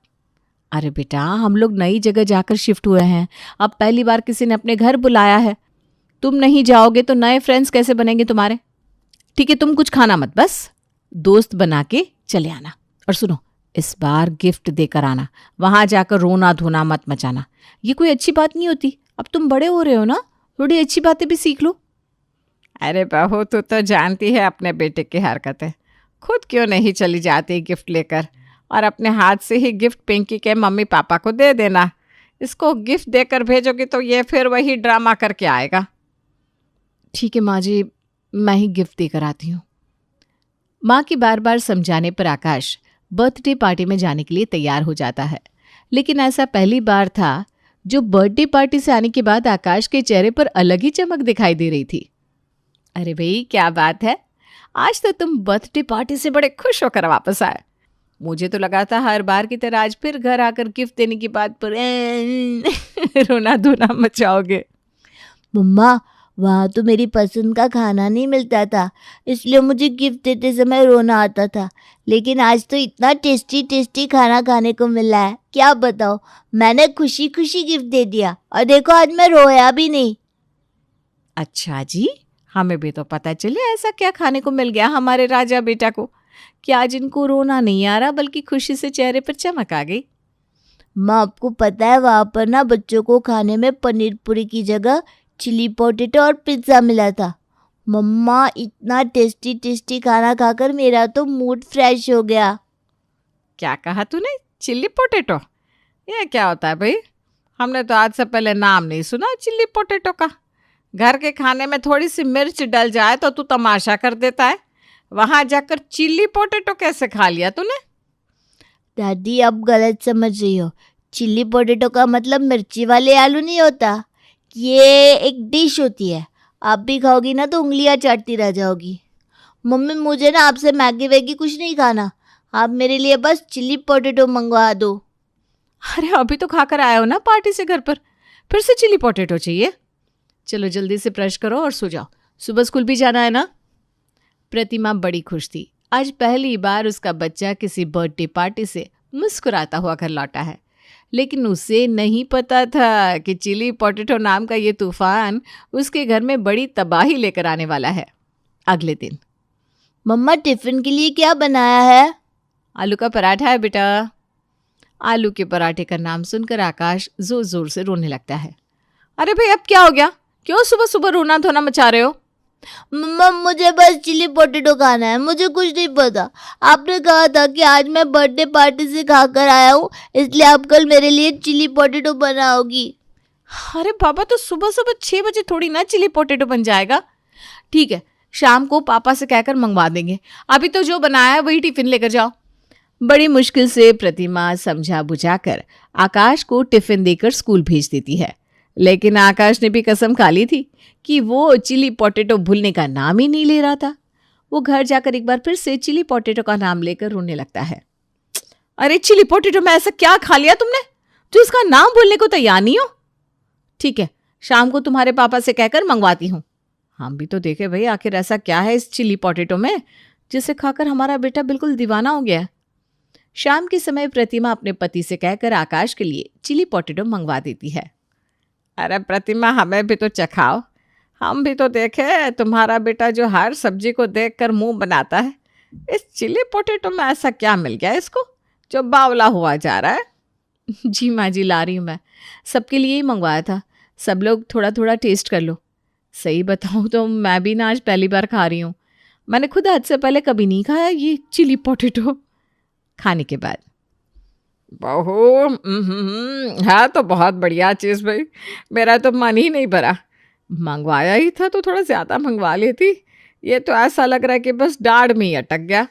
अरे बेटा, हम लोग नई जगह जाकर शिफ्ट हुए हैं, अब पहली बार किसी ने अपने घर बुलाया है। तुम नहीं जाओगे तो नए फ्रेंड्स कैसे बनेंगे तुम्हारे? ठीक है, तुम कुछ खाना मत, बस दोस्त बना के चले आना। और सुनो, इस बार गिफ्ट देकर आना, वहां जाकर रोना धोना मत मचाना। ये कोई अच्छी बात नहीं होती। अब तुम बड़े हो रहे हो ना, थोड़ी अच्छी बातें भी सीख लो। अरे बहू, तू तो जानती है अपने बेटे की हरकतें। खुद क्यों नहीं चली जाती गिफ्ट लेकर, और अपने हाथ से ही गिफ्ट पिंकी के मम्मी पापा को दे देना। इसको गिफ्ट देकर भेजोगी तो ये फिर वही ड्रामा करके आएगा। ठीक है माँ जी, मैं ही गिफ्ट देकर आती हूँ। माँ की बार बार समझाने पर आकाश बर्थडे पार्टी में जाने के लिए तैयार हो जाता है। लेकिन ऐसा पहली बार था जो बर्थडे पार्टी से आने के बाद आकाश के चेहरे पर अलग ही चमक दिखाई दे रही थी। अरे भाई, क्या बात है, आज तो तुम बर्थडे पार्टी से बड़े खुश होकर वापस आए। मुझे तो लगा था हर बार की तरह आज फिर घर आकर गिफ्ट देने की बात पर रोना धोना मचाओगे। मम्मा, वहाँ तो मेरी पसंद का खाना नहीं मिलता था, इसलिए मुझे गिफ्ट देते समय रोना आता था। लेकिन आज तो इतना टेस्टी टेस्टी खाना खाने को मिला है, क्या बताओ। मैंने खुशी खुशी गिफ्ट दे दिया, और देखो आज मैं रोया भी नहीं। अच्छा जी, हमें भी तो पता चले ऐसा क्या खाने को मिल गया हमारे राजा बेटा को कि आज इनको रोना नहीं आ रहा, बल्कि खुशी से चेहरे पर चमक आ गई। माँ, आपको पता है वहाँ पर ना बच्चों को खाने में पनीर पूरी की जगह चिली पोटैटो और पिज्ज़ा मिला था। मम्मा, इतना टेस्टी टेस्टी खाना खाकर मेरा तो मूड फ्रेश हो गया। क्या कहा तूने? Chilli potato? यह क्या होता है भाई? हमने तो आज से पहले नाम नहीं सुना चिल्ली पोटैटो का। घर के खाने में थोड़ी सी मिर्च डल जाए तो तू तमाशा कर देता है, वहां जाकर चिल्ली पोटैटो कैसे खा लिया तूने? दादी आप गलत समझ रही हो। चिल्ली पोटैटो का मतलब मिर्ची वाले आलू नहीं होता, ये एक डिश होती है। आप भी खाओगी ना तो उंगलियां चाटती रह जाओगी। मम्मी मुझे ना आपसे मैगी वैगी कुछ नहीं खाना, आप मेरे लिए बस चिल्ली पोटैटो मंगवा दो। अरे अभी तो खाकर आए हो ना पार्टी से घर पर, फिर से चिल्ली पोटैटो चाहिए? चलो जल्दी से ब्रश करो और सो जाओ, सुबह स्कूल भी जाना है ना। प्रतिमा बड़ी खुश थी। आज पहली बार उसका बच्चा किसी बर्थडे पार्टी से मुस्कुराता हुआ घर लौटा है, लेकिन उसे नहीं पता था कि चिली पोटैटो नाम का ये तूफान उसके घर में बड़ी तबाही लेकर आने वाला है। अगले दिन, मम्मा टिफिन के लिए क्या बनाया है? आलू का पराठा है बेटा। आलू के पराठे का नाम सुनकर आकाश जोर जोर से रोने लगता है। अरे भाई अब क्या हो गया, क्यों सुबह सुबह रोना धोना मचा रहे हो? मम्मा मुझे बस चिली पोटैटो खाना है, मुझे कुछ नहीं पता। आपने कहा था कि आज मैं बर्थडे पार्टी से खाकर आया हूँ, इसलिए आप कल मेरे लिए चिली पोटैटो बनाओगी। अरे बाबा, तो सुबह सुबह 6 बजे थोड़ी ना चिली पोटैटो बन जाएगा। ठीक है, शाम को पापा से कहकर मंगवा देंगे, अभी तो जो बनाया है वही टिफिन लेकर जाओ। बड़ी मुश्किल से प्रतिमा समझा बुझाकर आकाश को टिफिन देकर स्कूल भेज देती है, लेकिन आकाश ने भी कसम खा ली थी कि वो चिली पोटैटो भूलने का नाम ही नहीं ले रहा था। वो घर जाकर एक बार फिर से चिली पोटैटो का नाम लेकर रोने लगता है। अरे चिली पोटैटो में ऐसा क्या खा लिया तुमने जो इसका नाम भूलने को तैयार नहीं हो? ठीक है, शाम को तुम्हारे पापा से कहकर मंगवाती हूँ। हम भी तो देखे भाई, आखिर ऐसा क्या है इस चिली पोटैटो में जिसे खाकर हमारा बेटा बिल्कुल दीवाना हो गया है। शाम के समय प्रतिमा अपने पति से कहकर आकाश के लिए चिली पोटैटो मंगवा देती है। अरे प्रतिमा, हमें भी तो चखाओ, हम भी तो देखे तुम्हारा बेटा जो हर सब्जी को देखकर मुंह बनाता है। इस चिली पोटैटो में ऐसा क्या मिल गया इसको जो बावला हुआ जा रहा है? जी माँ जी, ला रही हूँ मैं, सबके लिए ही मंगवाया था, सब लोग थोड़ा थोड़ा टेस्ट कर लो। सही बताऊँ तो मैं भी ना आज पहली बार खा रही हूँ, मैंने खुद आज से पहले कभी नहीं खाया ये चिली पोटैटो। खाने के बाद, बहू है तो बहुत बढ़िया चीज़ भाई, मेरा तो मन ही नहीं भरा। मंगवाया ही था तो थोड़ा ज़्यादा मंगवा लेती, ये तो ऐसा लग रहा है कि बस दाढ़ में ही अटक गया।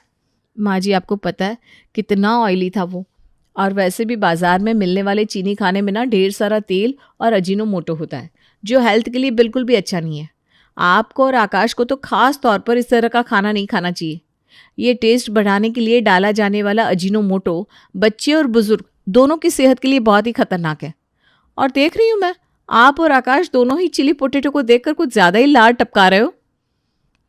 माँ जी, आपको पता है कितना ऑयली था वो, और वैसे भी बाजार में मिलने वाले चीनी खाने में ना ढेर सारा तेल और अजीनोमोटो होता है, जो हेल्थ के लिए बिल्कुल भी अच्छा नहीं है। आपको और आकाश को तो खास तौर पर इस तरह का खाना नहीं खाना चाहिए। ये टेस्ट बढ़ाने के लिए डाला जाने वाला अजीनोमोटो बच्चे और बुजुर्ग दोनों की सेहत के लिए बहुत ही खतरनाक है। और देख रही हूँ मैं, आप और आकाश दोनों ही चिली पोटैटो को देखकर कुछ ज़्यादा ही लाड टपका रहे हो।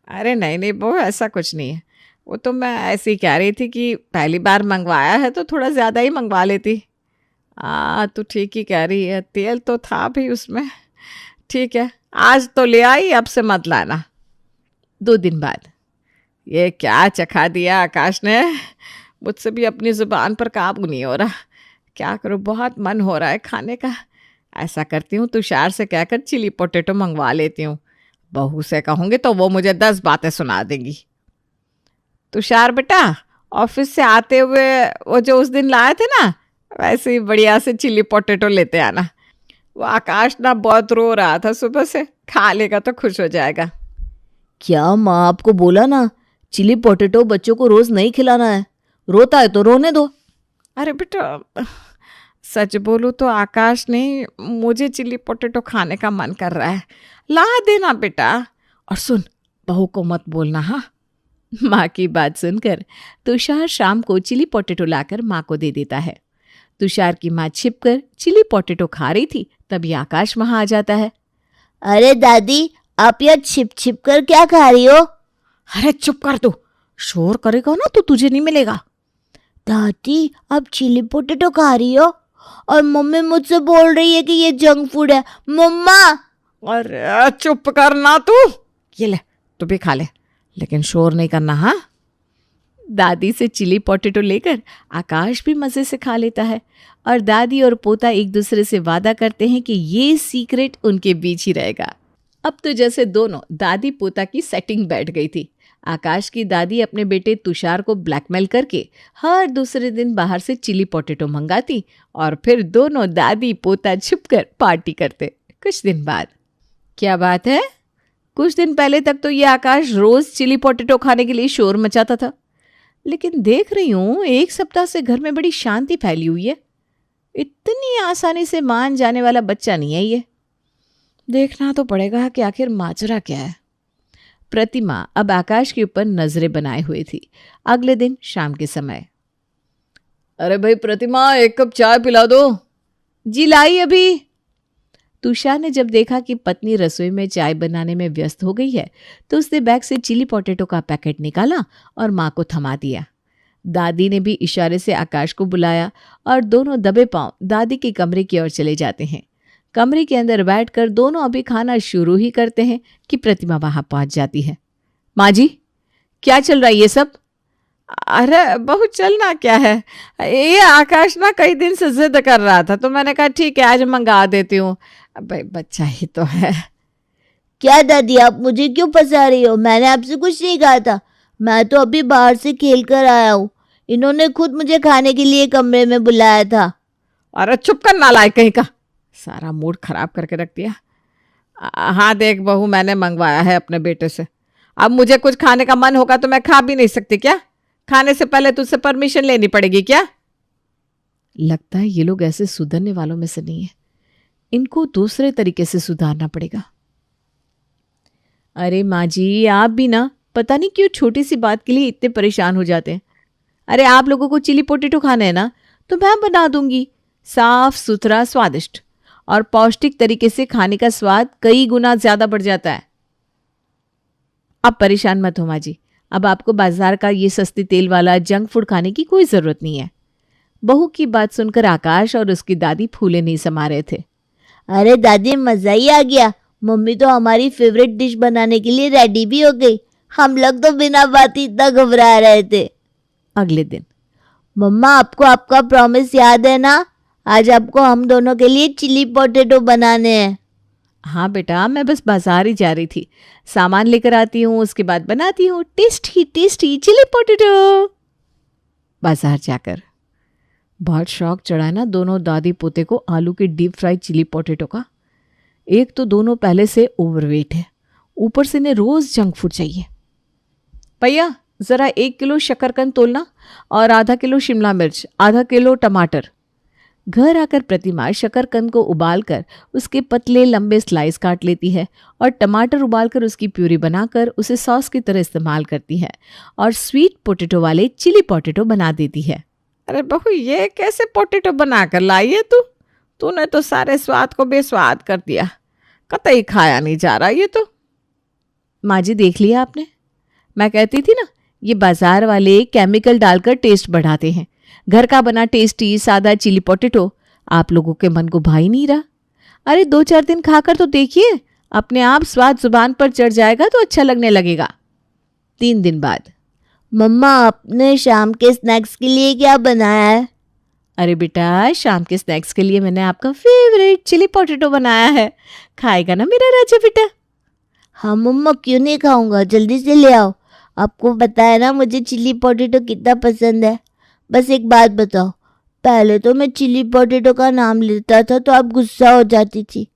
अरे नहीं नहीं बहू, ऐसा कुछ नहीं है, वो तो मैं ऐसे ही कह रही थी कि पहली बार मंगवाया है तो थोड़ा ज़्यादा ही मंगवा लेती। तो ठीक ही कह रही है, तेल तो था भी उसमें। ठीक है, आज तो ले आई, अब से मत लाना। 2 दिन बाद, ये क्या चखा दिया आकाश ने, मुझसे भी अपनी ज़ुबान पर काबू नहीं हो रहा। क्या करूँ, बहुत मन हो रहा है खाने का। ऐसा करती हूँ, तुषार से कहकर चिली पोटैटो मंगवा लेती हूँ। बहू से कहूँगी तो वो मुझे 10 बातें सुना देंगी। तुषार बेटा, ऑफिस से आते हुए वो जो उस दिन लाए थे ना, वैसे ही बढ़िया से चिली पोटैटो लेते आना। वो आकाश ना बहुत रो रहा था सुबह से, खा लेगा तो खुश हो जाएगा। क्या माँ आपको बोला ना, चिली पोटैटो बच्चों को रोज नहीं खिलाना है, रोता है तो रोने दो। अरे बेटा, सच बोलूँ तो आकाश ने मुझे चिली पोटैटो खाने का मन कर रहा है, ला देना बेटा। और सुन, बहू को मत बोलना हाँ। माँ की बात सुनकर तुषार शाम को चिली पोटैटो लाकर माँ को दे देता है। तुषार की माँ छिपकर चिली पोटैटो खा रही थी, तभी आकाश वहां आ जाता है। अरे दादी, आप यह छिप छिप कर क्या खा रही हो? अरे चुप कर तू, शोर करेगा ना तो तुझे नहीं मिलेगा। दादी, आप चिली पोटैटो खा रही हो और मम्मी मुझसे बोल रही है कि ये जंक फूड है। मम्मा! अरे चुप करना तू, ये ले तू भी खा ले, लेकिन शोर नहीं करना हाँ। दादी से चिली पोटैटो लेकर आकाश भी मज़े से खा लेता है, और दादी और पोता एक दूसरे से वादा करते हैं कि ये सीक्रेट उनके बीच ही रहेगा। अब तो जैसे दोनों दादी पोता की सेटिंग बैठ गई थी। आकाश की दादी अपने बेटे तुषार को ब्लैकमेल करके हर दूसरे दिन बाहर से चिली पोटैटो मंगाती और फिर दोनों दादी पोता छुपकर पार्टी करते। कुछ दिन बाद, क्या बात है, कुछ दिन पहले तक तो ये आकाश रोज चिली पोटैटो खाने के लिए शोर मचाता था, लेकिन देख रही हूं 1 सप्ताह से घर में बड़ी शांति फैली हुई है। इतनी आसानी से मान जाने वाला बच्चा नहीं है ये। देखना तो पड़ेगा कि आखिर माजरा क्या है। प्रतिमा अब आकाश के ऊपर नजरें बनाए हुई थी। अगले दिन शाम के समय, अरे भाई प्रतिमा, 1 कप चाय पिला दो। जी लाई अभी। तुषार ने जब देखा कि पत्नी रसोई में चाय बनाने में व्यस्त हो गई है तो उसने बैग से चिली पोटैटो का पैकेट निकाला और माँ को थमा दिया। दादी ने भी इशारे से आकाश को बुलाया और दोनों दबे पांव दादी के कमरे की ओर चले जाते हैं। कमरे के अंदर बैठकर दोनों अभी खाना शुरू ही करते हैं कि प्रतिमा वहां पहुंच जाती है। माँ जी, क्या चल रहा है ये सब? अरे बहू, चलना क्या है, ये आकाश ना कई दिन से जिद कर रहा था तो मैंने कहा ठीक है आज मंगा देती हूँ। भाई बच्चा ही तो है। क्या दादी, आप मुझे क्यों फंसा रही हो? मैंने आपसे कुछ नहीं कहा था। मैं तो अभी बाहर से खेल कर आया हूँ। इन्होंने खुद मुझे खाने के लिए कमरे में बुलाया था। अरे चुप कर नालायक कहीं का, सारा मूड खराब करके रख दिया। हाँ देख बहू, मैंने मंगवाया है अपने बेटे से। अब मुझे कुछ खाने का मन होगा तो मैं खा भी नहीं सकती क्या? खाने से पहले तुझसे परमिशन लेनी पड़ेगी क्या? लगता है ये लोग ऐसे सुधरने वालों में से नहीं है। इनको दूसरे तरीके से सुधारना पड़ेगा। अरे माँ जी, आप भी ना पता नहीं क्यों छोटी सी बात के लिए इतने परेशान हो जाते हैं। अरे आप लोगों को चिली पोटैटो खाना है ना, तो मैं बना दूंगी। साफ सुथरा, स्वादिष्ट और पौष्टिक तरीके से खाने का स्वाद कई गुना ज्यादा बढ़ जाता है। अब परेशान मत हो माँ जी, अब आपको बाजार का ये सस्ती तेल वाला जंक फूड खाने की कोई जरूरत नहीं है। बहू की बात सुनकर आकाश और उसकी दादी फूले नहीं समा रहे थे। अरे दादी, मजा ही आ गया। मम्मी तो हमारी फेवरेट डिश बनाने के लिए रेडी भी हो गई। हम लोग तो बिना बात ही इतना घबरा रहे थे। अगले दिन, मम्मा, आपको आपका प्रॉमिस याद है ना? आज आपको हम दोनों के लिए चिली पोटैटो बनाने हैं। हाँ बेटा, मैं बस बाजार ही जा रही थी, सामान लेकर आती हूँ, उसके बाद बनाती हूँ टेस्टी चिली पोटैटो। बाजार जाकर बहुत शौक चढ़ा ना दोनों दादी पोते को आलू के डीप फ्राइड चिली पोटैटो का। एक तो दोनों पहले से ओवरवेट है, ऊपर से इन्हें रोज जंक फूड चाहिए। भैया जरा 1 किलो शकरकंद तोलना और आधा किलो शिमला मिर्च, आधा किलो टमाटर। घर आकर प्रतिमा शकरकंद को उबालकर उसके पतले लंबे स्लाइस काट लेती है और टमाटर उबालकर उसकी प्यूरी बनाकर उसे सॉस की तरह इस्तेमाल करती है और स्वीट पोटैटो वाले चिली पोटैटो बना देती है। अरे बहू, ये कैसे पोटैटो बना कर लाई है तूने तो सारे स्वाद को बेस्वाद कर दिया। कतई खाया नहीं जा रहा ये तो। माँ जी, देख लिया आपने? मैं कहती थी ना, ये बाजार वाले केमिकल डालकर टेस्ट बढ़ाते हैं। घर का बना टेस्टी सादा चिली पोटैटो आप लोगों के मन को भा ही नहीं रहा। अरे 2-4 दिन खाकर तो देखिए, अपने आप स्वाद जुबान पर चढ़ जाएगा तो अच्छा लगने लगेगा। 3 दिन बाद, मम्मा, आपने शाम के स्नैक्स के लिए क्या बनाया है? अरे बेटा, शाम के स्नैक्स के लिए मैंने आपका फेवरेट चिली पोटैटो बनाया है। खाएगा ना मेरा राजा बेटा? हाँ मम्मा, क्यों नहीं खाऊंगा, जल्दी से ले आओ। आपको पता है ना मुझे चिली पोटैटो कितना पसंद है। बस एक बात बताओ, पहले तो मैं चिली पोटैटो का नाम लेता था तो आप गुस्सा हो जाती थी।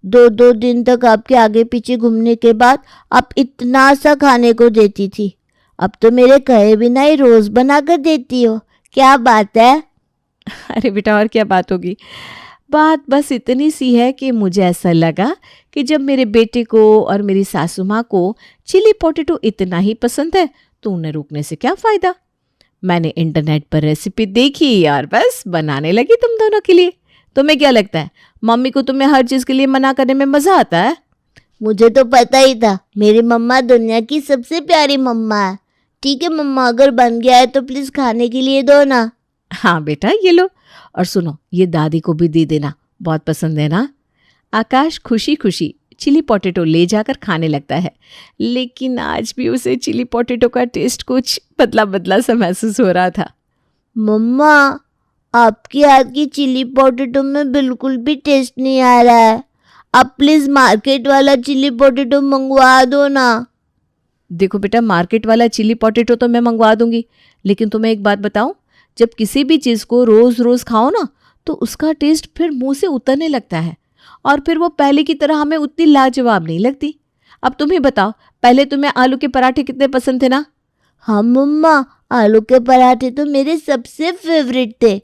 2-2 दिन तक आपके आगे पीछे घूमने के बाद आप इतना सा खाने को देती थी। अब तो मेरे कहे बिना ही रोज बना कर देती हो। क्या बात है? अरे बेटा, और क्या बात होगी। बात बस इतनी सी है कि मुझे ऐसा लगा कि जब मेरे बेटे को और मेरी सासू माँ को चिली पोटैटो इतना ही पसंद है तो उन्हें रोकने से क्या फायदा। मैंने इंटरनेट पर रेसिपी देखी और बस बनाने लगी तुम दोनों के लिए। तुम्हें क्या लगता है मम्मी को तुम्हें हर चीज के लिए मना करने में मजा आता है? मुझे तो पता ही था, मेरी मम्मा दुनिया की सबसे प्यारी मम्मा है। ठीक है मम्मा, अगर बन गया है तो प्लीज खाने के लिए दो ना। हाँ बेटा, ये लो, और सुनो, ये दादी को भी दे देना, बहुत पसंद है ना। आकाश खुशी खुशी चिली पोटैटो ले जाकर खाने लगता है, लेकिन आज भी उसे चिली पोटैटो का टेस्ट कुछ बदला बदला सा महसूस हो रहा था। मम्मा, आपके हाथ की चिली पोटैटो में बिल्कुल भी टेस्ट नहीं आ रहा है। आप प्लीज मार्केट वाला चिली पोटैटो मंगवा दो ना। देखो बेटा, मार्केट वाला चिली पोटैटो तो मैं मंगवा दूंगी, लेकिन तुम्हें एक बात बताऊं, जब किसी भी चीज को रोज रोज खाओ ना तो उसका टेस्ट फिर मुंह से उतरने लगता है और फिर वो पहले की तरह हमें उतनी लाजवाब नहीं लगती। अब तुम ही बताओ, पहले तुम्हें आलू के पराठे कितने पसंद थे ना? हाँ मम्मा, आलू के पराठे तो मेरे सबसे फेवरेट थे।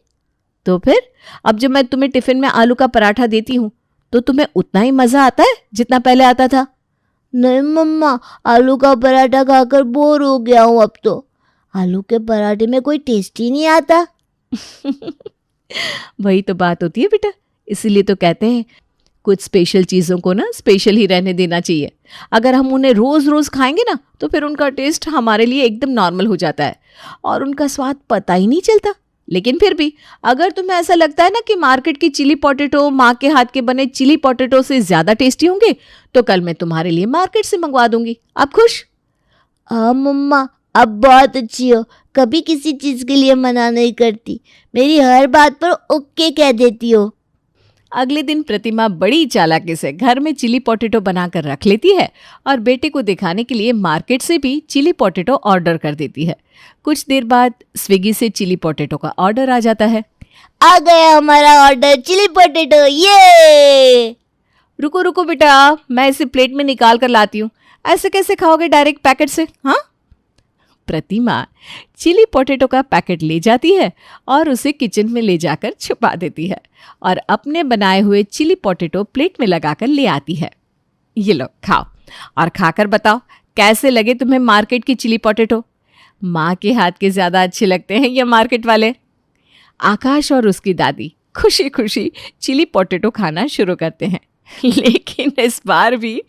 तो फिर अब जब मैं तुम्हें टिफिन में आलू का पराठा देती हूँ तो तुम्हें उतना ही मजा आता है जितना पहले आता था? नहीं मम्मा, आलू का पराठा खाकर बोर हो गया हूँ अब तो। आलू के पराठे में कोई टेस्ट ही नहीं आता। वही तो बात होती है बेटा, इसीलिए तो कहते हैं कुछ स्पेशल चीज़ों को ना स्पेशल ही रहने देना चाहिए। अगर हम उन्हें रोज़ रोज़ खाएंगे ना तो फिर उनका टेस्ट हमारे लिए एकदम नॉर्मल हो जाता है और उनका स्वाद पता ही नहीं चलता। लेकिन फिर भी अगर तुम्हें ऐसा लगता है ना कि मार्केट की चिली पोटैटो माँ के हाथ के बने चिली पोटैटो से ज़्यादा टेस्टी होंगे तो कल मैं तुम्हारे लिए मार्केट से मंगवा दूंगी। आप खुश? हाँ मम्मा, अब बहुत अच्छी हो, कभी किसी चीज के लिए मना नहीं करती, मेरी हर बात पर ओके कह देती हो। अगले दिन प्रतिमा बड़ी चालाकी से घर में चिली पोटैटो बनाकर रख लेती है और बेटे को दिखाने के लिए मार्केट से भी चिली पोटैटो ऑर्डर कर देती है। कुछ देर बाद स्विगी से चिली पोटैटो का ऑर्डर आ जाता है। आ गया हमारा ऑर्डर, चिली पोटैटो, ये। रुको रुको बेटा, मैं इसे प्लेट में निकाल कर लाती हूँ। ऐसे कैसे खाओगे डायरेक्ट पैकेट से? हाँ। प्रतिमा चिली पोटैटो का पैकेट ले जाती है और उसे किचन में ले जाकर छुपा देती है और अपने बनाए हुए चिली पोटैटो प्लेट में लगाकर ले आती है। ये लो खाओ और खाकर बताओ कैसे लगे तुम्हें मार्केट की चिली पोटैटो। माँ के हाथ के ज्यादा अच्छे लगते हैं या मार्केट वाले? आकाश और उसकी दादी खुशी खुशी चिली पोटैटो खाना शुरू करते हैं, लेकिन इस बार भी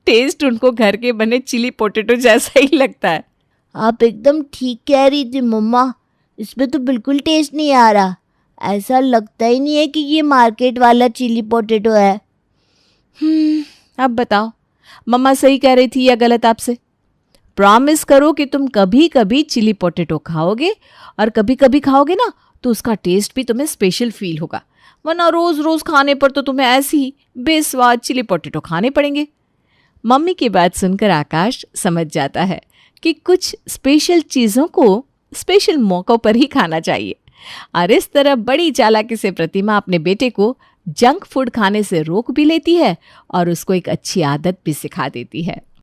टेस्ट उनको घर के बने चिली पोटैटो जैसा ही लगता है। आप एकदम ठीक कह रही थी मम्मा, इसमें तो बिल्कुल टेस्ट नहीं आ रहा। ऐसा लगता ही नहीं है कि ये मार्केट वाला चिली पोटैटो है। अब बताओ मम्मा सही कह रही थी या गलत आपसे? प्रॉमिस करो कि तुम कभी कभी चिली पोटैटो खाओगे और कभी कभी खाओगे ना तो उसका टेस्ट भी तुम्हें स्पेशल फील होगा, वरना रोज रोज खाने पर तो तुम्हें ऐसी ही बेस्वाद चिली पोटैटो खाने पड़ेंगे। मम्मी की बात सुनकर आकाश समझ जाता है कि कुछ स्पेशल चीज़ों को स्पेशल मौक़ों पर ही खाना चाहिए और इस तरह बड़ी चालाकी से प्रतिमा अपने बेटे को जंक फूड खाने से रोक भी लेती है और उसको एक अच्छी आदत भी सिखा देती है।